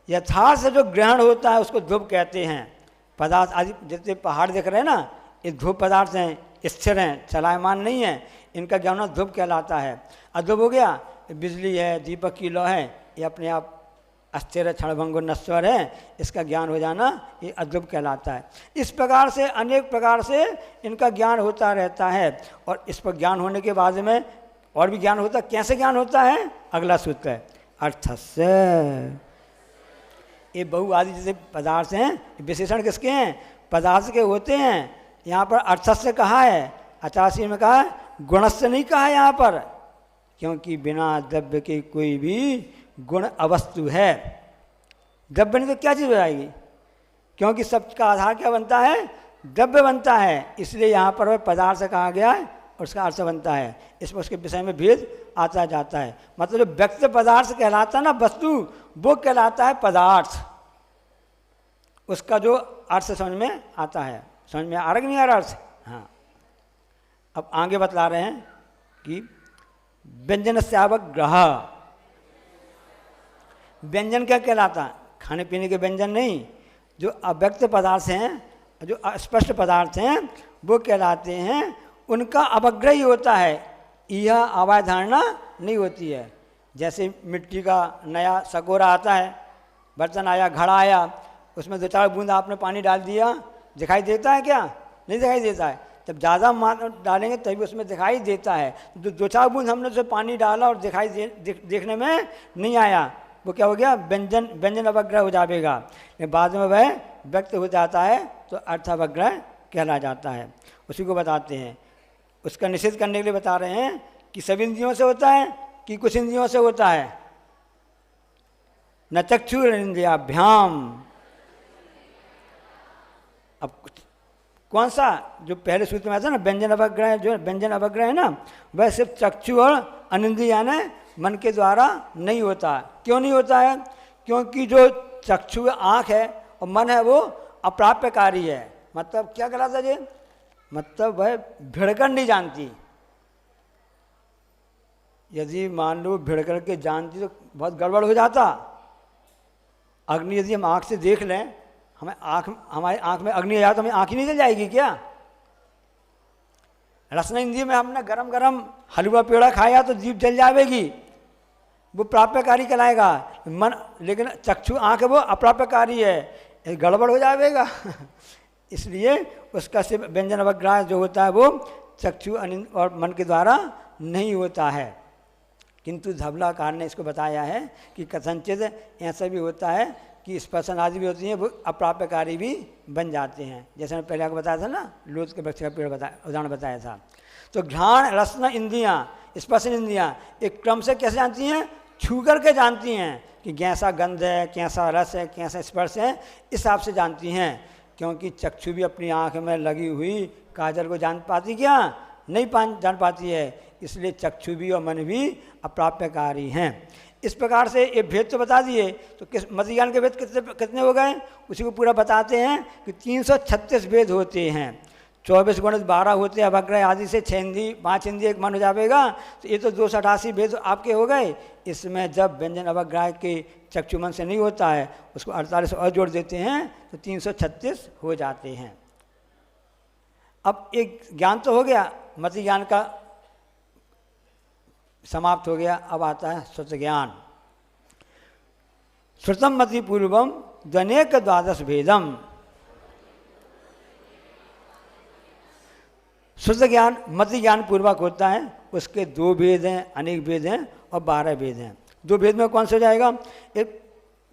यथार्थ से जो ग्रहण होता है उसको ध्रुव कहते हैं। पदार्थ आदि जितने पहाड़ दिख रहे हैं ना, ये ध्रुव पदार्थ हैं, स्थिर हैं, चलायमान नहीं है, इनका ज्ञान ध्रुव कहलाता है। अध्रुव हो गया बिजली है, दीपक की लौ है, ये अपने आप अस्थिर क्षणभंगुर नश्वर है, इसका ज्ञान हो जाना ये अध्रुव कहलाता है। इस प्रकार से अनेक प्रकार से इनका ज्ञान होता रहता है। और इस पर ज्ञान होने के बाद में और भी ज्ञान होता है। कैसे ज्ञान होता है? अगला सूत्र है अर्थस्य। ये बहु आदि जैसे पदार्थ हैं, विशेषण किसके हैं? पदार्थ के होते हैं। यहाँ पर अर्थस्य कहा है, अचासी में कहा है, गुणस्य नहीं कहा है यहाँ पर, क्योंकि बिना द्रव्य के कोई भी गुण अवस्तु है। द्रव्य नहीं तो क्या चीज़ हो जाएगी? क्योंकि सबका आधार क्या बनता है? द्रव्य बनता है। इसलिए यहाँ पर पदार्थ कहा गया है और उसका अर्थ बनता है। इसमें उसके विषय में भेद आता जाता है। मतलब जो व्यक्त पदार्थ कहलाता है ना, वस्तु, वो कहलाता है पदार्थ। उसका जो अर्थ समझ में आता है। समझ में आ रहा कि नहीं आ रहा अर्थ? हाँ। अब आगे बतला रहे हैं कि व्यंजन स्यावग्रह। व्यंजन क्या कहलाता है? खाने पीने के व्यंजन नहीं, जो अव्यक्त पदार्थ हैं, जो अस्पष्ट पदार्थ हैं, वो कहलाते हैं। उनका अवग्रह ही होता है, यह आवाज धारणा नहीं होती है। जैसे मिट्टी का नया सकोरा आता है, बर्तन आया, घड़ा आया, उसमें 2-4 बूंद आपने पानी डाल दिया, दिखाई देता है क्या? नहीं दिखाई देता है। जब ज़्यादा डालेंगे तभी उसमें दिखाई देता है। 2-4 बूंद हमने उसमें पानी डाला और दिखाई देखने में नहीं आया, वो क्या हो गया? व्यंजन अवग्रह हो जाएगा। लेकिन बाद में वह व्यक्त हो जाता है तो अर्थावग्रह कहला जाता है। उसी को बताते हैं। उसका निषेध करने के लिए बता रहे हैं कि सभी इंद्रियों से होता है कि कुछ इंद्रियों से होता है। न चक्षुरिंद्रियाभ्याम। अब कौन सा जो पहले सूत्र में आता है ना, व्यंजन अवग्रह, जो व्यंजन अवग्रह है ना, वह सिर्फ चक्षु और अनिंद्रिय यानी मन के द्वारा नहीं होता। क्यों नहीं होता है? क्योंकि जो चक्षु आँख है और मन है वो अप्राप्यकारी है। मतलब क्या कहलाता है? मतलब वह भिड़कर नहीं जानती। यदि मान लो भिड़कर के जानती तो बहुत गड़बड़ हो जाता। अग्नि यदि हम आँख से देख लें, हमारी आँख में अग्नि आ जाए तो हमें आँख ही नहीं जल जाएगी क्या? रसना इंद्रिय में हमने गरम गरम हलवा पेड़ा खाया तो जीभ जल जाएगी, वो प्राप्यकारी कहलाएगा। मन, लेकिन चक्षु आँख है वो अप्राप्यकारी है, गड़बड़ हो जाएगा। इसलिए उसका सिर्फ व्यंजन अवग्रह जो होता है वो चक्षु और मन के द्वारा नहीं होता है। किंतु धवलाकार ने इसको बताया है कि कथनचित ऐसा भी होता है कि स्पर्शन आदि भी होती हैं, वो अप्राप्यकारी भी बन जाते हैं। जैसे मैं पहले आपको बताया था ना, लोथ के वृक्ष का पेड़ उदाहरण बताया था। तो घ्राण रसना इंद्रियाँ, स्पर्शन इंद्रियाँ एक क्रम से कैसे जानती हैं? छू करके जानती हैं कि कैसा गंध है, कैसा रस है, कैसा स्पर्श है, इस हिसाब से जानती हैं। क्योंकि चक्षु भी अपनी आँख में लगी हुई काजल को जान पाती क्या? नहीं जान पाती है। इसलिए चक्षु भी और मन भी अप्राप्यकारी हैं। इस प्रकार से ये भेद तो बता दिए। तो किस मतिज्ञान के भेद कितने हो गए? उसी को पूरा बताते हैं कि 336 भेद होते हैं। 24 गुणित 12 होते हैं अवग्रह आदि से, 6 इंद्रिय 5 इंद्रिय एक मन हो जाएगा। तो ये तो 288 भेद आपके हो गए। इसमें जब व्यंजन अवग्रह के चक्षुमन से नहीं होता है, उसको 48 और जोड़ देते हैं तो 336 हो जाते हैं। अब एक ज्ञान तो हो गया, मति ज्ञान का समाप्त हो गया। अब आता है श्रुत ज्ञान। श्रुतम मति पूर्वम द्वनेक 12 भेदम। शुद्ध ज्ञान मति ज्ञान पूर्वक होता है, उसके 2 भेद हैं, अनेक भेद हैं और 12 भेद हैं। 2 भेद में कौन सा हो जाएगा? एक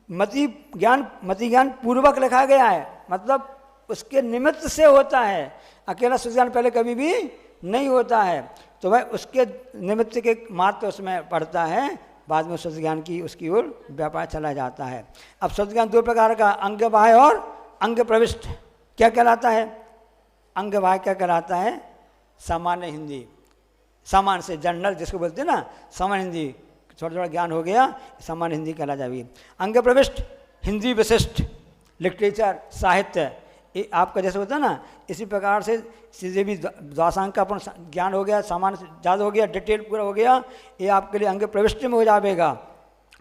मति ज्ञान पूर्वक लिखा गया है, मतलब उसके निमित्त से होता है। अकेला शुद्ध ज्ञान पहले कभी भी नहीं होता है, तो वह उसके निमित्त के मात्र उसमें पड़ता है। बाद में शुद्ध ज्ञान की उसकी ओर व्यापार चला जाता है। अब शुद्ध ज्ञान 2 प्रकार का, अंग बाह्य और अंग प्रविष्ट। क्या कहलाता है? अंग बाह्य क्या कहलाता है? सामान्य हिंदी, सामान्य से जनरल जिसको बोलते हैं ना, सामान्य हिंदी, थोड़ा ज्ञान हो गया, सामान्य हिंदी कहला जाएगी। अंग प्रविष्ट हिंदी विशिष्ट, लिटरेचर, साहित्य, ये आपका जैसे होता है ना, इसी प्रकार से सीधे भी द्वासांग का अपन ज्ञान हो गया, सामान्य से ज़्यादा हो गया, डिटेल पूरा हो गया, ये आपके लिए अंग प्रविष्टि में हो जाएगा।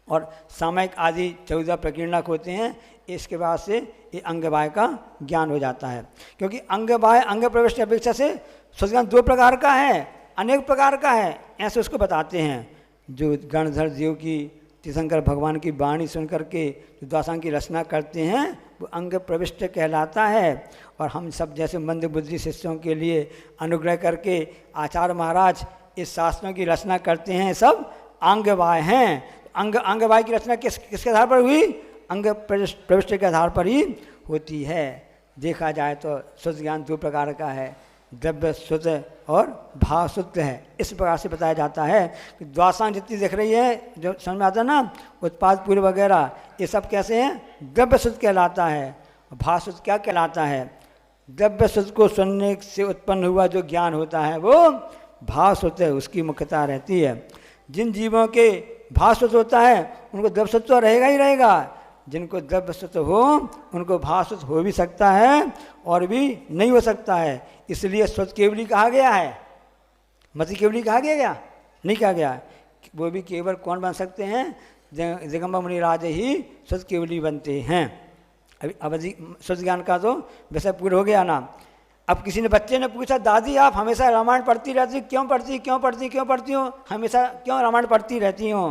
और सामयिक आदि 14 प्रकीर्णक होते हैं, इसके बाद से ये अंग बाह्य का ज्ञान हो जाता है। क्योंकि अंग बाह्य अंग प्रविष्टि अपेक्षा से स्वज्ञान 2 प्रकार का है, अनेक प्रकार का है, ऐसे उसको बताते हैं। जो गणधर देव की तीर्थंकर भगवान की वाणी सुन करके जो द्वासांग की रचना करते हैं वो अंग प्रविष्ट कहलाता है। और हम सब जैसे मंद बुद्धि शिष्यों के लिए अनुग्रह करके आचार्य महाराज इस शास्त्रों की रचना करते हैं, सब अंग बाह्य हैं। अंग बाह्य की रचना किसके आधार पर हुई? अंग प्रविष्ट के आधार पर ही होती है। देखा जाए तो शुद्ध ज्ञान 2 प्रकार का है, द्रव्य शुद्ध और भाव शुद्ध है। इस प्रकार से बताया जाता है कि द्वासांग जितनी दिख रही है, जो समझ में आता है ना, उत्पाद पूर्व वगैरह, ये सब कैसे हैं? द्रव्य शुद्ध कहलाता है। भाव शुद्ध क्या कहलाता है? द्रव्य शुद्ध को सुनने से उत्पन्न हुआ जो ज्ञान होता है वो भाव शुद्ध है, उसकी मुख्यता रहती है। जिन जीवों के भाव शुद्ध होता है उनको द्रव्य शुद्ध तो रहेगा ही रहेगा, जिनको द्रव्य शुद्ध हो उनको भाव शुद्ध हो भी सकता है और भी नहीं हो सकता है। इसलिए शुद्ध केवली कहा गया है, मति केवली कहा गया नहीं कहा गया। वो भी केवल कौन बन सकते हैं? दिगंबर मुनिराज ही शुद्ध केवली बनते हैं। अभी अवधि शुद्ध ज्ञान का तो वैसे पूरा हो गया ना। अब किसी ने बच्चे ने पूछा, दादी आप हमेशा रामायण पढ़ती रहती हो, क्यों पढ़ती हो, हमेशा क्यों रामायण पढ़ती रहती हो?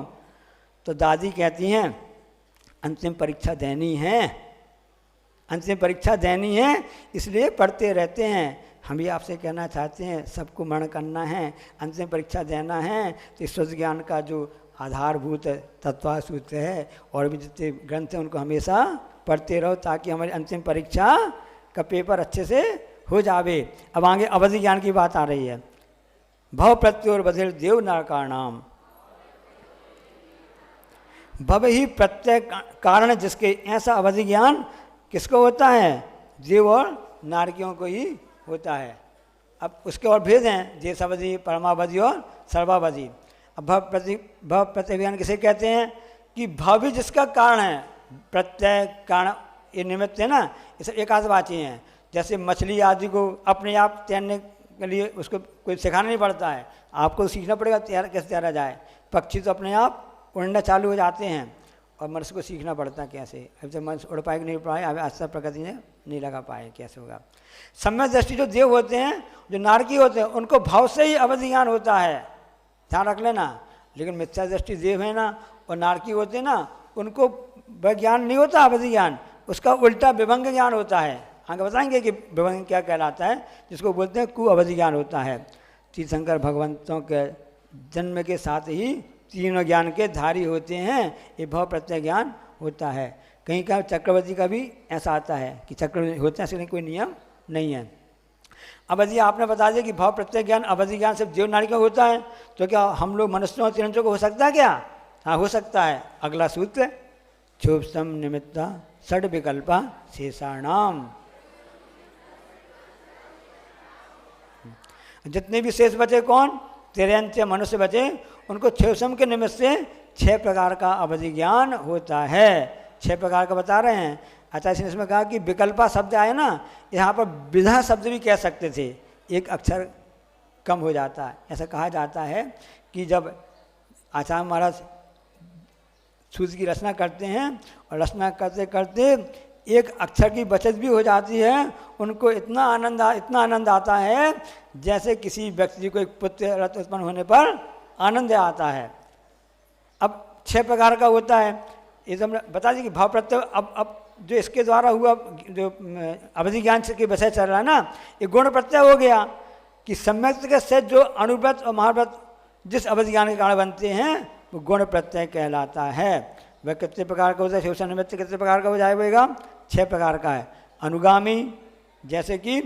तो दादी कहती हैं अंतिम परीक्षा देनी है, अंतिम परीक्षा देनी है, इसलिए पढ़ते रहते हैं। हम भी आपसे कहना चाहते हैं, सबको मरण करना है, अंतिम परीक्षा देना है, तो शुद्ध ज्ञान का जो आधारभूत तत्व सूत्र है और भी जितने ग्रंथ हैं उनको हमेशा पढ़ते रहो, ताकि हमारी अंतिम परीक्षा का पेपर अच्छे से हो जावे। अब आगे अवधि ज्ञान की बात आ रही है। भव प्रत्योर बधिर देव नरकाणाम, भव ही प्रत्यय कारण जिसके, ऐसा अवधि ज्ञान किसको होता है? देव और नारकियों को ही होता है। अब उसके और भेद हैं, देशावधि, परमावधि और सर्वावधि। अब भव प्रत्यय ज्ञान किसे कहते हैं? कि भव जिसका कारण है, प्रत्यय कारण ये निमित्त है ना, ये सब एकाधवाची हैं। जैसे मछली आदि को अपने आप तैरने के लिए उसको कोई सिखाना नहीं पड़ता है, आपको सीखना पड़ेगा कैसे तैरा जाए। पक्षी तो अपने आप उड़ना चालू हो जाते हैं और मनुष्य को सीखना पड़ता है कैसे। अभी तक मनुष्य उड़ पाए कि नहीं उड़ पाए, अभी आज तक प्रकृति ने नहीं लगा पाए, कैसे होगा। सम्यक दृष्टि जो देव होते हैं, जो नारकी होते हैं, उनको भाव से ही अवधि ज्ञान होता है, ध्यान रख लेना। लेकिन मिथ्या दृष्टि देव है ना और नारकी होते हैं ना, उनको वह ज्ञान नहीं होता अवधि ज्ञान, उसका उल्टा विभंग ज्ञान होता है। आगे बताएंगे कि विभंग क्या कहलाता है, जिसको बोलते हैं कु अवधि ज्ञान होता है। तीर्थंकर भगवंतों के जन्म के साथ ही तीनों ज्ञान के धारी होते हैं, ये भव प्रत्यय ज्ञान होता है। कहीं का चक्रवर्ती का भी ऐसा आता है कि चक्रवर्ती होते हैं, ऐसे कोई नियम नहीं है। अब यदि आपने बता दिया कि भव प्रत्यय ज्ञान अवधि ज्ञान सिर्फ देव नारी का होता है, तो क्या हम लोग मनुष्यों और तिरंजों को हो सकता है क्या? हाँ, हो सकता है। अगला सूत्र, क्षोभसम निमित्ता षड विकल्पा शेषाणाम, जितने भी शेष बचे कौन? तिरंज मनुष्य बचे, उनको क्षोभसम के निमित्त से 6 प्रकार का अवधि ज्ञान होता है। 6 प्रकार का बता रहे हैं। अच्छा, इसमें कहा कि विकल्पा शब्द आए ना, यहाँ पर विधा शब्द भी कह सकते थे, एक अक्षर कम हो जाता है। ऐसा कहा जाता है कि जब आचार्य महाराज सूत्र की रचना करते हैं और रचना करते करते एक अक्षर की बचत भी हो जाती है, उनको इतना आनंद आता है जैसे किसी व्यक्ति को एक पुत्र रत्न उत्पन्न होने पर आनंद आता है। अब 6 प्रकार का होता है, ये तो हमने बता दी कि भाव प्रत्यय। अब जो इसके द्वारा हुआ, जो अवधि ज्ञान के विषय चल रहा है ना, ये गुण प्रत्यय हो गया कि सम्यक के से जो अनुव्रत और महाव्रत जिस अवधि ज्ञान के कारण बनते हैं वो गुण प्रत्यय कहलाता है। वह कितने प्रकार का होता है? शिवसन निमित्त कितने प्रकार का हो जाएगा? 6 प्रकार का है। अनुगामी, जैसे कि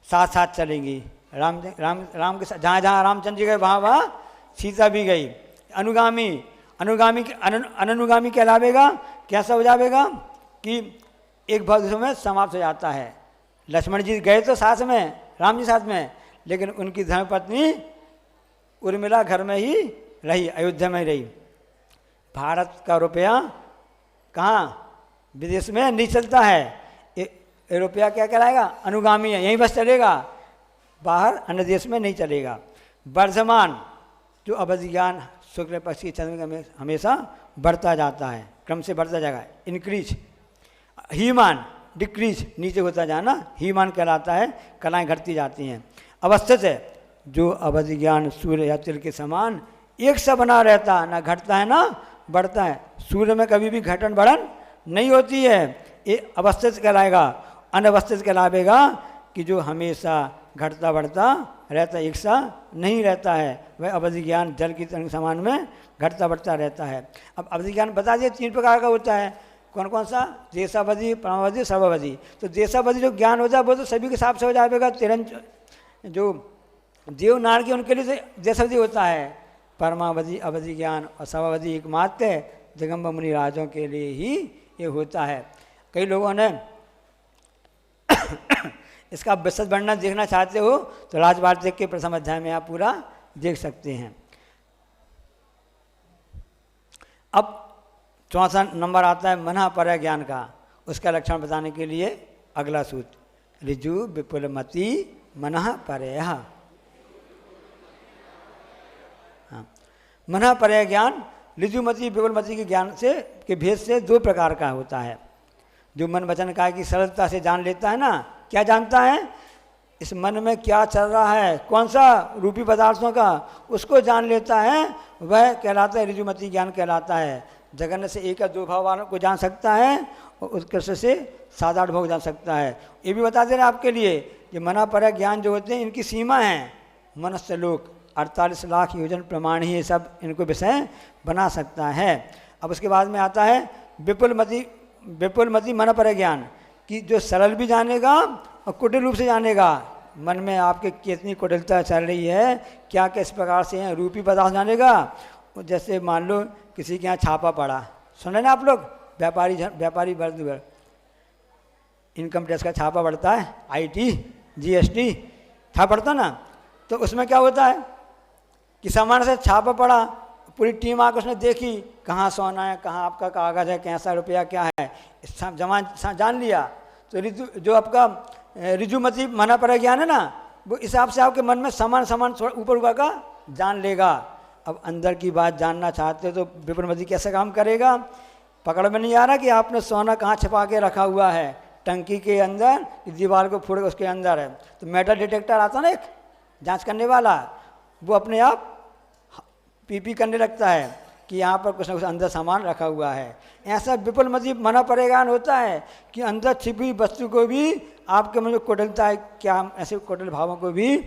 साथ साथ चलेंगी, राम के साथ, जहाँ जहाँ रामचंद्र जी गए वहाँ सीता भी गई। अनुगामी कहलावेगा, कैसा हो जाएगा कि एक भाव में समाप्त हो जाता है। लक्ष्मण जी गए तो साथ में, राम जी साथ में, लेकिन उनकी धर्मपत्नी उर्मिला घर में ही रही, अयोध्या में ही रही। भारत का रुपया कहाँ? विदेश में नहीं चलता है। ये रुपया क्या कहलाएगा? अनुगामी है, यहीं बस चलेगा, बाहर अन्य देश में नहीं चलेगा। वर्धमान, जो अवधि ज्ञान शुक्ल पक्ष की चंद्र में हमेशा बढ़ता जाता है, क्रम से बढ़ता जाएगा, इंक्रीज। हीमान, डिक्रीज, नीचे होता जाना, हीमान कहलाता है, कलाएँ घटती जाती हैं। अवस्थित है, जो अवधि ज्ञान सूर्य या तिल के समान एक सा बना रहता, ना घटता है ना बढ़ता है। सूर्य में कभी भी घटन बढ़न नहीं होती है, ये अवस्थित कहलाएगा। अनवस्थित कहलाएगा कि जो हमेशा घटता बढ़ता रहता, एक सा नहीं रहता है, वह अवधि ज्ञान जल की तरंग समान में घटता बढ़ता रहता है। अब अवधि ज्ञान बता दिए 3 प्रकार का होता है, कौन कौन सा? देशावधि, परमावधि, सर्वावधि। तो देशावधि जो ज्ञान होता है वो तो सभी के हिसाब से हो जाएगा, जो देवनार के उनके लिए देशावधि होता है। परमावधि, अवधि ज्ञान और सर्वावधि एकमात्र दिगंबर मुनि राजों के लिए ही ये होता है। कई लोगों ने इसका विशद वर्णन देखना चाहते हो तो राजवार्तिक के प्रथम अध्याय में आप पूरा देख सकते हैं। अब चौथा नंबर आता है मनः पर ज्ञान का, उसका लक्षण बताने के लिए अगला सूत्र, ऋजु विपुलमति मनः परयः। हाँ, मनः परय ज्ञान ऋजुमति विपुलमति के ज्ञान से के भेद से 2 प्रकार का होता है। जो मन वचन काय की सरलता से जान लेता है ना, क्या जानता है? इस मन में क्या चल रहा है, कौन सा रूपी पदार्थों का, उसको जान लेता है, वह कहलाता है ऋजुमति ज्ञान कहलाता है। जगन्य से 1 या 2 भाव वालों को जान सकता है और उत्कृष्ट से 7-8 भाव जान सकता है। ये भी बता दे रहे आपके लिए, ये मनः पर ज्ञान जो होते हैं इनकी सीमा है। मनुष्य लोक 48 लाख योजन प्रमाण ही ये सब इनको विषय बना सकता है। अब उसके बाद में आता है विपुलमति मनः पर ज्ञान, कि जो सरल भी जानेगा और कुटिल रूप से जानेगा। मन में आपके कितनी कुटिलता चल रही है, क्या किस प्रकार से है, रूपी पदार्थ जानेगा। जैसे मान लो किसी के यहाँ छापा पड़ा, सुने ना आप लोग, व्यापारी वर्ग इनकम टैक्स का छापा पड़ता है, IT, GST छापा पड़ता ना, तो उसमें क्या होता है कि सामान से छापा पड़ा, पूरी टीम आकर उसने देखी कहाँ सोना है, कहाँ आपका कागज़ है, कैसा रुपया क्या है, जमा जान लिया। तो जो आपका ऋजुमति मनः पर ज्ञान है ना, वो हिसाब से आपके मन में सामान थोड़ा ऊपर ऊपर का जान लेगा। अब अंदर की बात जानना चाहते हो तो विपुलमति कैसे काम करेगा? पकड़ में नहीं आ रहा कि आपने सोना कहाँ छिपा के रखा हुआ है, टंकी के अंदर, दीवार को फोड़ के उसके अंदर है। तो मेटल डिटेक्टर आता ना एक जांच करने वाला, वो अपने आप पीपी करने लगता है कि यहाँ पर कुछ ना कुछ अंदर सामान रखा हुआ है। ऐसा विपुलमति मनः पर ज्ञान होता है कि अंदर छिपी वस्तु को भी आपके मन में कुटिलता है, क्या ऐसे कुटिल भावों को भी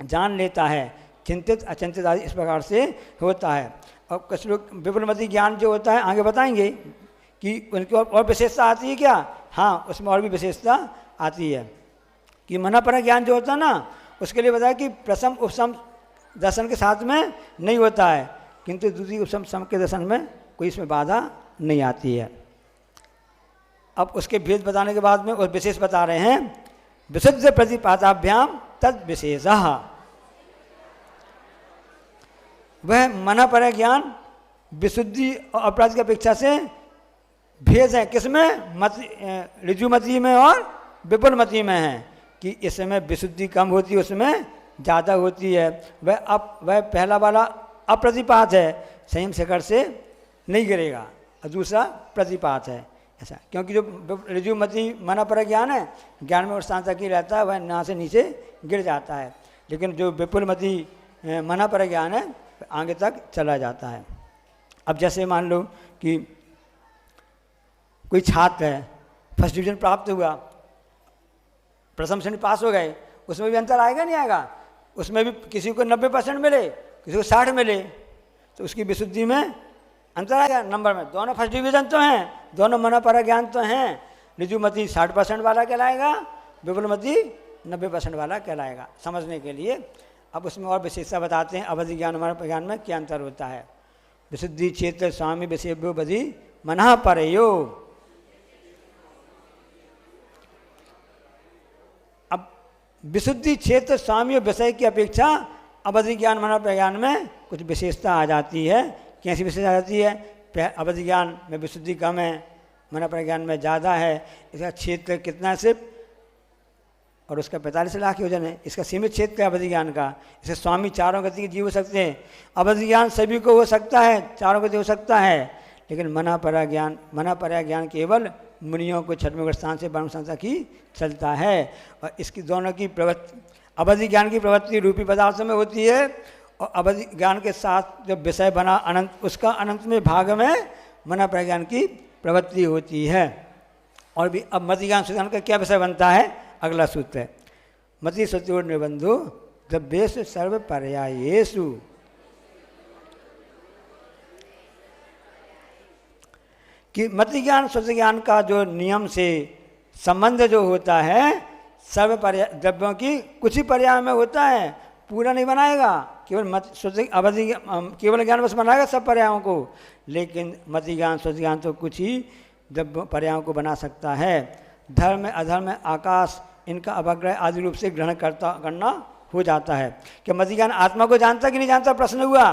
जान लेता है। चिंतित अचिंतित आदि इस प्रकार से होता है। और कुछ लोग विपुलमति ज्ञान जो होता है आगे बताएंगे कि उनकी और विशेषता आती है क्या? हाँ, उसमें और भी विशेषता आती है कि मनः पर ज्ञान जो होता है ना, उसके लिए बताया कि प्रथम उपसम दर्शन के साथ में नहीं होता है, किंतु द्वितीय उपसम सम के दर्शन में कोई इसमें बाधा नहीं आती है। अब उसके भेद बताने के बाद में और विशेष बता रहे हैं, विशुद्ध प्रतिपादाभ्याम तद विशेषः। वह मनः पर ज्ञान विशुद्धि और अपराध की अपेक्षा से भेद है, किसमें? ऋजुमति में और विपुलमति में है, कि इसमें विशुद्धि कम होती है, उसमें ज़्यादा होती है। वह पहला वाला अप्रतिपात है, संयम शिखर से नहीं गिरेगा, और दूसरा प्रतिपात है ऐसा। क्योंकि जो ऋजुमति मनः पर ज्ञान है, ज्ञान में उस स्थान तक ही रहता है, वह यहाँ से नीचे गिर जाता है। लेकिन जो विपुलमति मनः पर ज्ञान है आगे तक चला जाता है। अब जैसे मान लो कि कोई छात्र है, फर्स्ट डिवीजन प्राप्त हुआ, प्रथम श्रेणी पास हो गए, उसमें भी अंतर आएगा नहीं आएगा? उसमें भी किसी को 90% मिले, किसी को 60 मिले, तो उसकी विशुद्धि में अंतर आएगा नंबर में। दोनों फर्स्ट डिवीजन तो हैं, दोनों मनः पर ज्ञान तो हैं। ऋजुमति 60% वाला कहलाएगा, विपुलमति 90% वाला कहलाएगा, समझने के लिए। अब उसमें और विशेषता बताते हैं, अवधि ज्ञान मनः ज्ञान में क्या अंतर होता है। विशुद्धि क्षेत्र स्वामी विषयभ्यो बधि मनः परयो। अब विशुद्धि क्षेत्र स्वामी विषय की अपेक्षा अवधि ज्ञान मनः ज्ञान में कुछ विशेषता आ जाती है। कैसी विशेषता आ जाती है? अवधि ज्ञान में विशुद्धि कम है, मनः ज्ञान में ज़्यादा है। इसका क्षेत्र कितना? सिर्फ और उसका 45 लाख योजन है। इसका सीमित क्षेत्र है अवधि ज्ञान का। इसे स्वामी चारों गति के जीव हो सकते हैं। अवधि ज्ञान सभी को हो सकता है, चारों गति हो सकता है, लेकिन मना परा ज्ञान केवल मुनियों को छठवें स्थान से ब्रह्म संस्था की चलता है। और इसकी दोनों की प्रवृत्ति, अवधि ज्ञान की प्रवृत्ति रूपी पदार्थों में होती है, और अवधि ज्ञान के साथ जब विषय बना अनंत, उसका अनंत में भाग में मना परा ज्ञान की प्रवृत्ति होती है। और भी अब मति ज्ञान सुज्ञान का क्या विषय बनता है, अगला सूत्र है मति सत्योर निबंधु द्रव्येषु सर्व पर्यायेषु। कि मति ज्ञान स्वतः ज्ञान का जो नियम से संबंध जो होता है सर्व पर्याय द्रव्यों की कुछ ही पर्याय में होता है, पूरा नहीं बनाएगा। केवल मत स्वतः अवधि केवल ज्ञान बस बनाएगा सब पर्यायों को, लेकिन मति ज्ञान स्वतः ज्ञान तो कुछ ही द्रव्य पर्यायों को बना सकता है। धर्म अधर्म आकाश इनका अवग्रह आदि रूप से ग्रहण करना हो जाता है। कि मति ज्ञान आत्मा को जानता कि नहीं जानता, प्रश्न हुआ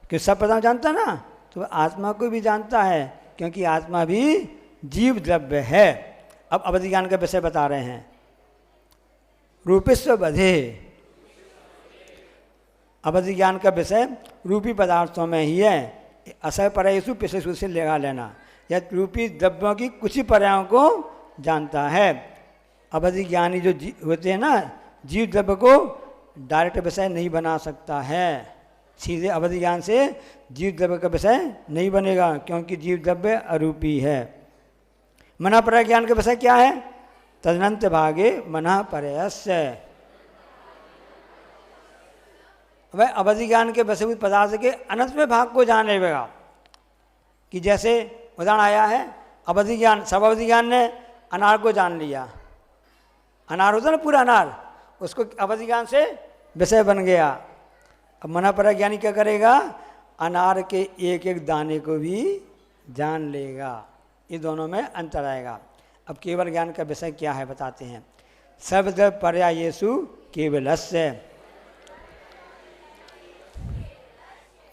कि सब पदार्थ जानता ना, तो आत्मा को भी जानता है, क्योंकि आत्मा भी जीव द्रव्य है। अब अवधि ज्ञान का विषय बता रहे हैं। रूपिस्व बधे, अवधि ज्ञान का विषय रूपी पदार्थों में ही है। असह पर्यायेषु पिछले से लगा लेना, या रूपी द्रव्यों की कुछ ही पर्यायों को जानता है। अवधि ज्ञानी जो होते हैं ना, जीव द्रव्य को डायरेक्ट विषय नहीं बना सकता है। सीधे अवधि ज्ञान से जीव द्रव्य का विषय नहीं बनेगा, क्योंकि जीव द्रव्य अरूपी है। मना पर्याय ज्ञान का विषय क्या है, तदनंत भागे मना पर्यायस्य। वह अवधि ज्ञान के वशीभूत पदार्थ के अनंत में भाग को जान लेगा। कि जैसे उदाहरण आया है, अवधि ज्ञान, सब अवधि ज्ञान ने अनार को जान लिया। अनार होता ना पूरा अनार, उसको अवधि ज्ञान से विषय बन गया। अब मना पर्याय ज्ञानी क्या करेगा, अनार के एक एक दाने को भी जान लेगा। ये दोनों में अंतर आएगा। अब केवल ज्ञान का विषय क्या है बताते हैं। सर्वद्रव्य पर्यायेषु केवलस्य,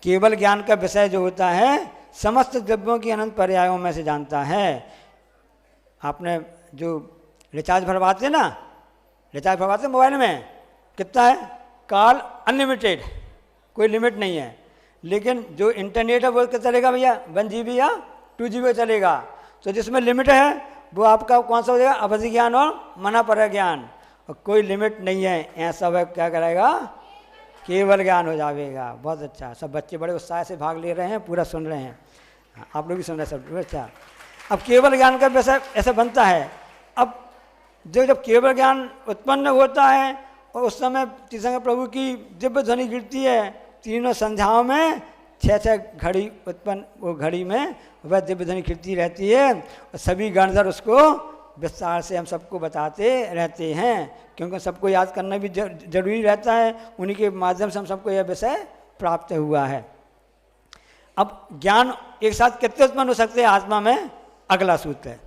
केवल ज्ञान का विषय जो होता है समस्त द्रव्यों की अनंत पर्यायों में से जानता है। आपने जो रिचार्ज भरवाते ना, रिचार्ज भरवाते मोबाइल में, कितना है, कॉल अनलिमिटेड, कोई लिमिट नहीं है। लेकिन जो इंटरनेट है वो क्या चलेगा भैया, 1 GB या 2 GB चलेगा। तो जिसमें लिमिट है वो आपका कौन सा हो जाएगा, अवधि ज्ञान और मना पर्याय ज्ञान। और कोई लिमिट नहीं है, ऐसा वह क्या करेगा, केवल ज्ञान हो जाएगा। बहुत अच्छा, सब बच्चे बड़े उत्साह से भाग ले रहे हैं, पूरा सुन रहे हैं, आप लोग भी सुन रहे हैं सब। अच्छा, अब केवल ज्ञान का विषय ऐसा बनता है। अब जब केवल ज्ञान उत्पन्न होता है और उस समय तीसरे प्रभु की दिव्य ध्वनि गिरती है, तीनों संध्याओं में 6 घड़ी उत्पन्न, वो घड़ी में वह दिव्य ध्वनि गिरती रहती है। और सभी गणधर उसको विस्तार से हम सबको बताते रहते हैं, क्योंकि सबको याद करना भी जरूरी रहता है। उन्हीं के माध्यम से हम सबको यह विषय प्राप्त हुआ है। अब ज्ञान एक साथ कितने उत्पन्न हो सकते हैं आत्मा में, अगला सूत्र है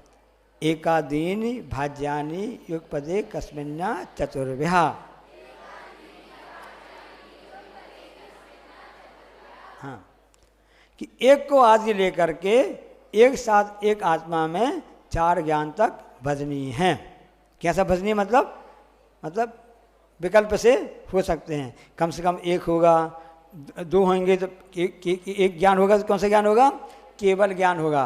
एकादीनि भाज्यानि युगपदे कस्मिन्ना चतुर्व्यः। हाँ, कि एक को आदि लेकर के एक साथ एक आत्मा में 4 ज्ञान तक भजनी है। कैसा भजनी, मतलब विकल्प से हो सकते हैं। कम से कम एक होगा, 2 होंगे तो एक ज्ञान होगा। तो कौन सा ज्ञान होगा, केवल ज्ञान होगा।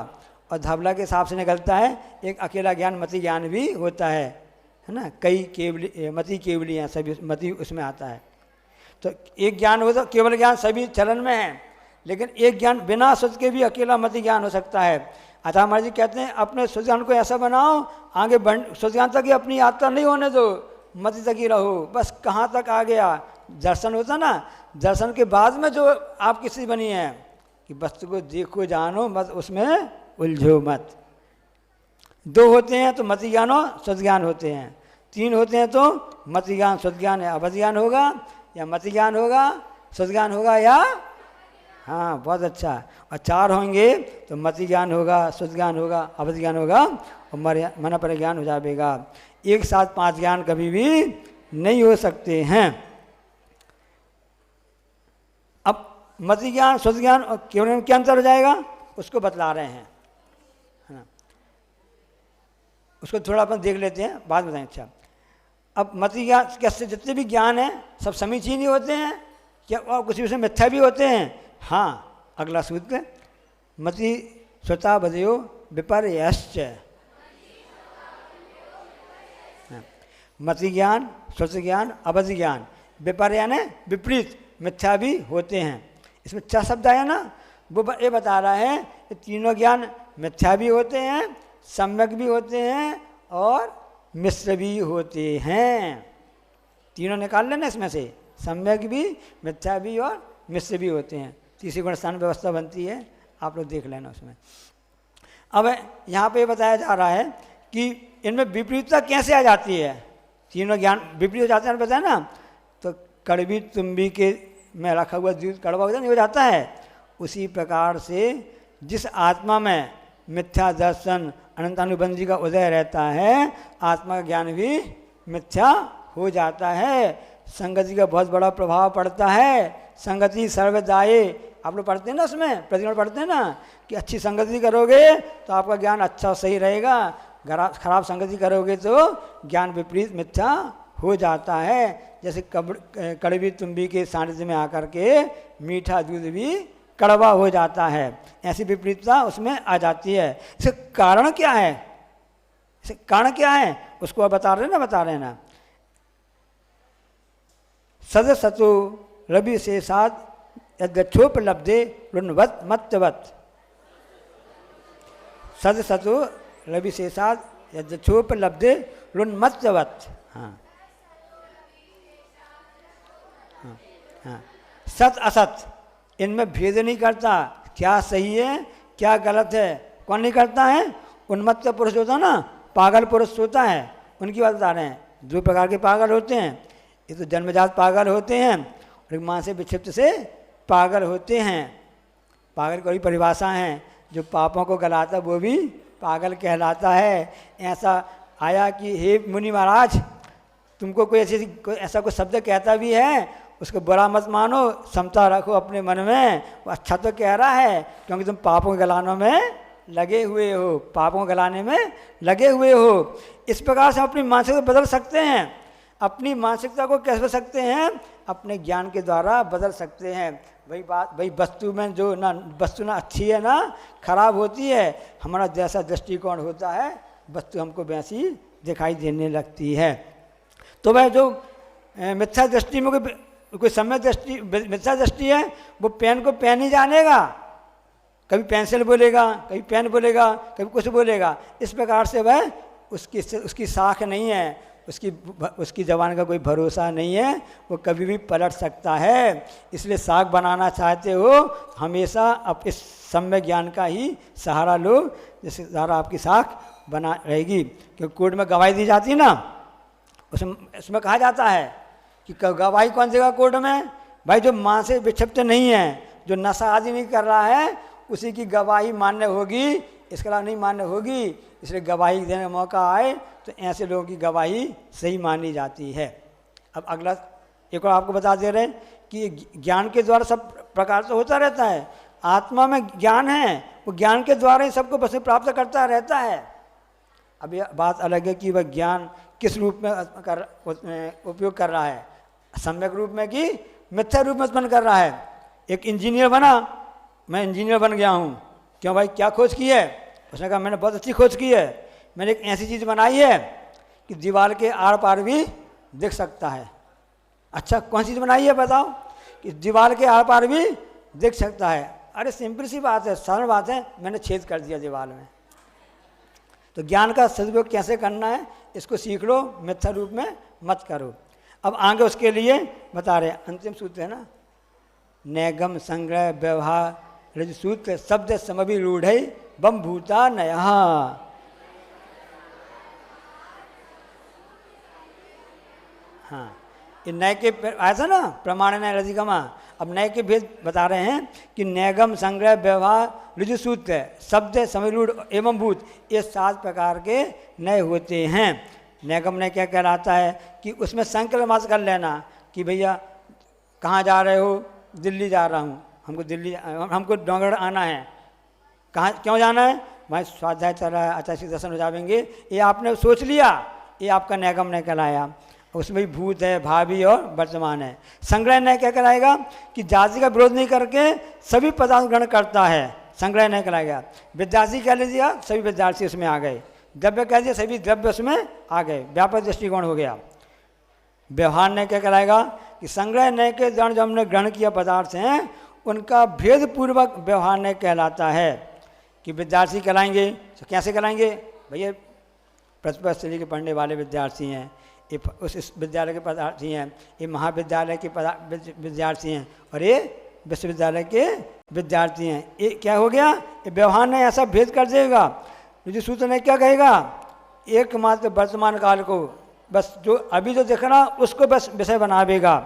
और धवला के हिसाब से निकलता है एक अकेला ज्ञान मति ज्ञान भी होता है ना। कई केवली मति केवली हैं, सभी मति उसमें आता है। तो एक ज्ञान हो तो केवल ज्ञान सभी चलन में है, लेकिन एक ज्ञान बिना सोच के भी अकेला मति ज्ञान हो सकता है। अतः महाराज जी कहते हैं अपने सोच ज्ञान को ऐसा बनाओ, आगे सोच ज्ञान तक ही अपनी यात्रा नहीं होने दो, मति तक ही रहो। बस कहाँ तक आ गया, दर्शन होता ना, दर्शन के बाद में जो आपकी स्थिति बनी है कि वस्तु को देखो जानो मत, उसमें उलझो मत। 2 होते हैं तो मति ज्ञान और सद्ज्ञान होते हैं, 3 होते हैं तो मति ज्ञान सद्ज्ञान है, अवधि ज्ञान होगा या मति ज्ञान होगा, सद्ज्ञान होगा या, हाँ बहुत अच्छा। और 4 होंगे तो मति ज्ञान होगा, सद्ज्ञान होगा, अवधि ज्ञान होगा और मना पर्याय ज्ञान हो जाएगा। एक साथ 5 ज्ञान कभी भी नहीं हो सकते हैं। अब मति ज्ञान सद्ज्ञान और केवल में क्या अंतर हो जाएगा उसको बतला रहे हैं, है ना। उसको थोड़ा अपन देख लेते हैं, बाद में बताएं। अच्छा, अब मति ज्ञान कैसे, जितने भी ज्ञान हैं सब समीचीन ही होते हैं क्या, और कुछ उसमें मिथ्या भी होते हैं? हाँ, अगला सूत्र, मति स्वता बदयो विपर्यश्च। मति ज्ञान, स्वत ज्ञान, अबध ज्ञान, विपर्य यानी विपरीत, मिथ्या भी होते हैं। इसमें 4 शब्द आया ना, वो ये बता रहा है कि तीनों ज्ञान मिथ्या भी होते हैं, सम्यक भी होते हैं और मिश्र भी होते हैं। तीनों निकाल लेना इसमें से, सम्यक भी, मिथ्या भी और मिश्र भी होते हैं। तीसरी गुण स्थान व्यवस्था बनती है, आप लोग देख लेना उसमें। अब यहाँ पे बताया जा रहा है कि इनमें विपरीतता कैसे आ जाती है। तीनों ज्ञान विपरीत हो जाते हैं, बताया ना। तो कड़वी तुम्बी के में रखा हुआ दूध कड़वा नहीं हो जाता है, उसी प्रकार से जिस आत्मा में मिथ्या दर्शन अनंतानुबंधी का उदय रहता है, आत्मा का ज्ञान भी मिथ्या हो जाता है। संगति का बहुत बड़ा प्रभाव पड़ता है। संगति सर्वदाये, आप लोग पढ़ते हैं ना, उसमें प्रतिगण पढ़ते हैं ना कि अच्छी संगति करोगे तो आपका ज्ञान अच्छा सही रहेगा, खराब संगति करोगे तो ज्ञान विपरीत मिथ्या हो जाता है। जैसे कड़वी तुम्बी के सानिध्य में आकर के मीठा दूध भी कड़वा हो जाता है, ऐसी विपरीतता उसमें आ जाती है। इसका कारण क्या है? इसका कारण क्या है उसको आप बता रहे ना। सदसतु रवि से साथ यद्गच्छोपलब्धे लुण्वत् मत्तवत्। सदसतु रवि से साथ यद्गच्छोपलब्धे लुण्मत्तवत्। हाँ हाँ हाँ, सत असत इनमें भेद नहीं करता, क्या सही है क्या गलत है, कौन नहीं करता है? उन्मत्त पुरुष होता ना, पागल पुरुष होता है, उनकी बात बता रहे हैं। 2 प्रकार के पागल होते हैं, ये तो जन्मजात पागल होते हैं और माँ से विक्षिप्त से पागल होते हैं। पागल की परिभाषा है, जो पापों को गलाता वो भी पागल कहलाता है। ऐसा आया कि हे मुनि महाराज, तुमको कोई ऐसा कोई शब्द कहता भी है उसको बुरा मत मानो, समता रखो अपने मन में, वो अच्छा तो कह रहा है क्योंकि तुम पापों के गलानों में लगे हुए हो, पापों को गलाने में लगे हुए हो। इस प्रकार से अपनी मानसिकता बदल सकते हैं। अपनी मानसिकता को कैसे बदल सकते हैं? अपने ज्ञान के द्वारा बदल सकते हैं। वही वस्तु में जो ना वस्तु ना अच्छी है ना खराब होती है, हमारा जैसा दृष्टिकोण होता है वस्तु हमको वैसी दिखाई देने लगती है। तो वह जो मिथ्या दृष्टि में कोई सम्यक दृष्टि, मिथ्या दृष्टि है, वो पेन को पेन ही जानेगा, कभी पेंसिल बोलेगा, कभी पेन बोलेगा, कभी कुछ बोलेगा। इस प्रकार से वह उसकी साख नहीं है, उसकी जबान का कोई भरोसा नहीं है, वो कभी भी पलट सकता है। इसलिए साख बनाना चाहते हो हमेशा अब इस सम्यक ज्ञान का ही सहारा लो, जिससे सहारा आपकी साख बना रहेगी। क्योंकि कोर्ट में गवाही दी जाती ना, उसमें कहा जाता है कि गवाही कौन देगा कोर्ट में? भाई जो माँ से विक्षिप्त नहीं है, जो नशा आदि नहीं कर रहा है, उसी की गवाही मान्य होगी, इसके अलावा नहीं मान्य होगी। इसलिए गवाही देने का मौका आए तो ऐसे लोगों की गवाही सही मानी जाती है। अब अगला एक और आपको बता दे रहे हैं कि ज्ञान के द्वारा सब प्रकार से होता रहता है। आत्मा में ज्ञान है, वो ज्ञान के द्वारा ही सबको बस प्राप्त करता रहता है। अब यह बात अलग है कि वह ज्ञान किस रूप में उपयोग कर रहा है, सम्यक रूप में कि मिथ्या रूप में उत्पन्न कर रहा है। एक इंजीनियर बना, मैं इंजीनियर बन गया हूँ, क्यों भाई क्या खोज की है? उसने कहा मैंने बहुत अच्छी खोज की है, मैंने एक ऐसी चीज़ बनाई है कि दीवार के आर पार भी दिख सकता है। अच्छा कौन सी चीज़ बनाई है बताओ? कि दीवार के आर पार भी दिख सकता है। अरे सिंपल सी बात है, सरल बात है, मैंने छेद कर दिया दीवार में। तो ज्ञान का सदुपयोग कैसे करना है इसको सीख लो, मिथ्या रूप में मत करो। अब आगे उसके लिए बता रहे, अंतिम सूत्र है ना, नैगम संग्रह व्यवहार रज सूत्र शब्द समभिरूढ़ बम भूता नया। हाँ, ये नए के आया था ना, प्रमाण नय रजिगमा। अब नए के भेद बता रहे हैं कि नैगम संग्रह व्यवहार ऋजु सूत्र शब्द समरूढ़ एवं भूत, ये 7 प्रकार के नए होते हैं। नैगम नय क्या कहलाता है कि उसमें संकल्प मात्र कर लेना कि भैया कहाँ जा रहे हो? दिल्ली जा रहा हूँ, हमको डोंगरगढ़ आना है। कहाँ क्यों जाना है? भाई स्वाध्याय चल रहा है, आचार्य दर्शन हो जाएंगे, ये आपने सोच लिया, ये आपका नैगम नय कहलाया। उसमें भी भूत है, भावी और वर्तमान है। संग्रह न्याय क्या कराएगा कि जाति का विरोध नहीं करके सभी पदार्थ ग्रहण करता है, संग्रह न्याय कराएगा। विद्यार्थी कह लीजिए, सभी विद्यार्थी उसमें आ गए। द्रव्य कह दिया, सभी द्रव्य उसमें आ गए, व्यापक दृष्टिकोण हो गया। व्यवहार न्याय क्या कराएगा कि संग्रह न्याय के द्वारा जो हमने ग्रहण किया पदार्थ हैं उनका भेदपूर्वक व्यवहार न्याय कहलाता है। कि विद्यार्थी कराएंगे तो कैसे कराएंगे, भैया प्रतिभा से के पढ़ने वाले विद्यार्थी हैं, ये उस विद्यालय के पदार्थी हैं, ये महाविद्यालय के विद्यार्थी हैं और ये विश्वविद्यालय के विद्यार्थी हैं। ये क्या हो गया, ये व्यवहार ने ऐसा भेद कर देगा। जो सूत्र ने क्या कहेगा, एकमात्र वर्तमान काल को बस जो अभी जो दिख रहा उसको बस विषय बनावेगा।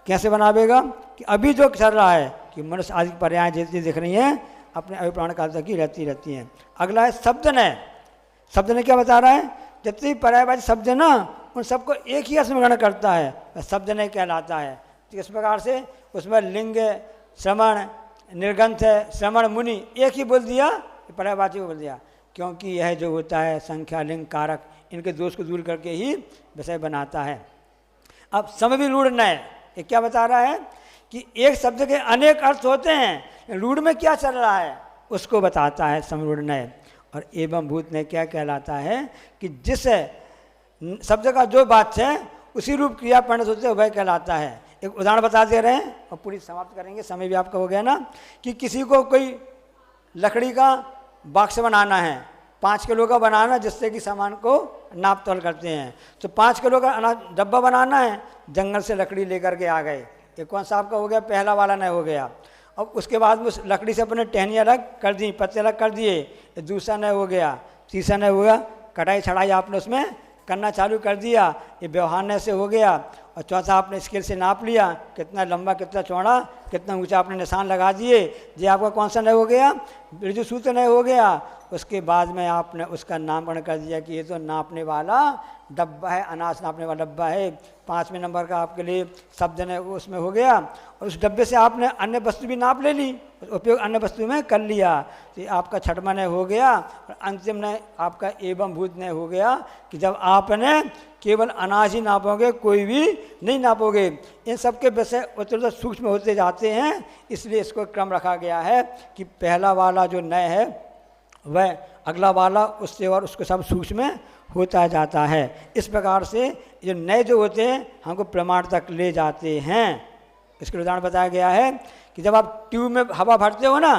कैसे बनावेगा कि अभी जो चल रहा है कि मनुष्य आदि पर्याय जितनी दिख रही हैं अपने अभिप्राण काल तक ही रहती हैं। अगला है शब्द ने। शब्द ने क्या बता रहा है, जितनी पर्यायवाची शब्द ना उन सबको एक ही अर्थ में ग्रहण करता है, शब्द ने कहलाता है। तो इस प्रकार से उसमें लिंग, श्रवण, निर्गंथ, श्रवण, मुनि एक ही बोल दिया, पर्यायवाची को बोल दिया, क्योंकि यह जो होता है संख्या, लिंग, कारक इनके दोष को दूर करके ही विषय बनाता है। अब समविरूढ़ न्याय ये क्या बता रहा है कि एक शब्द के अनेक अर्थ होते हैं, रूढ़ में क्या चल रहा है उसको बताता है समविरूढ़ न्याय। और एवं भूत न्याय क्या कहलाता है कि जिस शब्द का जो वाच्य है उसी रूप क्रिया परिणत होते हैं वह कहलाता है। एक उदाहरण बता दे रहे हैं और पूरी समाप्त करेंगे, समय भी आपका हो गया ना। कि किसी को कोई लकड़ी का बॉक्स बनाना है, 5 किलो का बनाना, जिससे कि सामान को नाप तोल करते हैं। तो 5 किलो का अनाज डब्बा बनाना है, जंगल से लकड़ी लेकर के आ गए। ये कौन सा आपका हो गया, पहला वाला नहीं हो गया। अब उसके बाद में उस लकड़ी से अपने टहनियाँ अलग कर दी, पत्ते अलग कर दिए, दूसरा नहीं हो गया, तीसरा नहीं हो गया, कटाई छड़ाई आपने उसमें करना चालू कर दिया, ये व्यवहार से हो गया। और चौथा आपने स्केल से नाप लिया, कितना लंबा, कितना चौड़ा, कितना ऊंचा आपने निशान लगा दिए, ये आपका कौन सा नहीं हो गया, ऋजु सूत्र नहीं हो गया। उसके बाद में आपने उसका नामकरण कर दिया कि ये तो नापने वाला डब्बा है, अनाज नापने वाला डब्बा है। 5वें नंबर का आपके लिए शब्द ने उसमें हो गया। और उस डब्बे से आपने अन्य वस्तु भी नाप ले ली, उपयोग अन्य वस्तु में कर लिया, तो आपका छठवां ने हो गया। और अंतिम ने आपका एवं भूत ने हो गया कि जब आपने केवल अनाज ही नापोगे, कोई भी नहीं नापोगे। इन सब के विषय उत्तर सूक्ष्म होते जाते हैं, इसलिए इसको क्रम रखा गया है कि पहला वाला जो नय है वह अगला वाला उससे और उसको सब सूक्ष्म होता जाता है। इस प्रकार से जो नए जो होते हैं हमको प्रमाण तक ले जाते हैं। इसके उदाहरण बताया गया है कि जब आप ट्यूब में हवा भरते हो ना,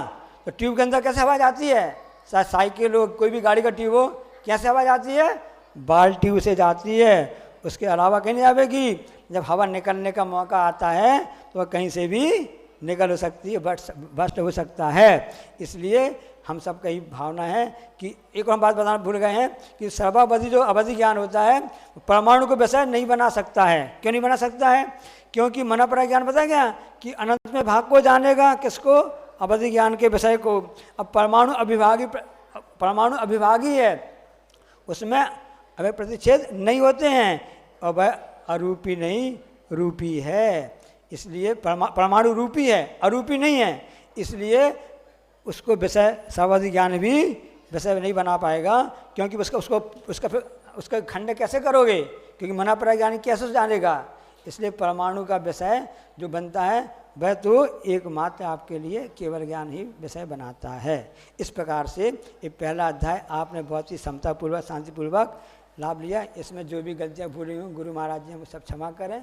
तो ट्यूब के अंदर कैसे हवा जाती है, चाहे साइकिल हो, कोई भी गाड़ी का ट्यूब हो, कैसे हवा जाती है, बाल्टी से जाती है, उसके अलावा कहीं नहीं आवेगी। जब हवा निकलने का मौका आता है तो वह कहीं से भी निकल हो सकती है, बस्ट हो सकता है। इसलिए हम सबका ही भावना है कि एक और हम बात बताना भूल गए हैं कि सर्वावधि जो अवधि ज्ञान होता है परमाणु को विषय नहीं बना सकता है। क्यों नहीं बना सकता है, क्योंकि मनापरा ज्ञान बताया गया कि अनंत में भाग को जानेगा, किसको, अवधि ज्ञान के विषय को। अब परमाणु अभिभागी है, उसमें अवय प्रतिच्छेद नहीं होते हैं और वह अरूपी नहीं रूपी है। इसलिए परमाणु रूपी है, अरूपी नहीं है, इसलिए उसको विषय सर्वावधि ज्ञान भी विषय नहीं बना पाएगा। क्योंकि उसका खंड कैसे करोगे, क्योंकि मनापरा ज्ञान कैसे जानेगा। इसलिए परमाणु का विषय जो बनता है वह तो एकमात्र आपके लिए केवल ज्ञान ही विषय बनाता है। इस प्रकार से ये पहला अध्याय आपने बहुत ही समतापूर्वक, शांतिपूर्वक लाभ लिया। इसमें जो भी गलतियाँ भूली हूँ गुरु महाराज जी हम सब क्षमा करें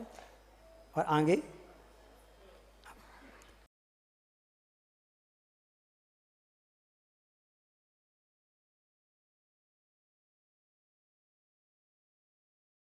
और आगे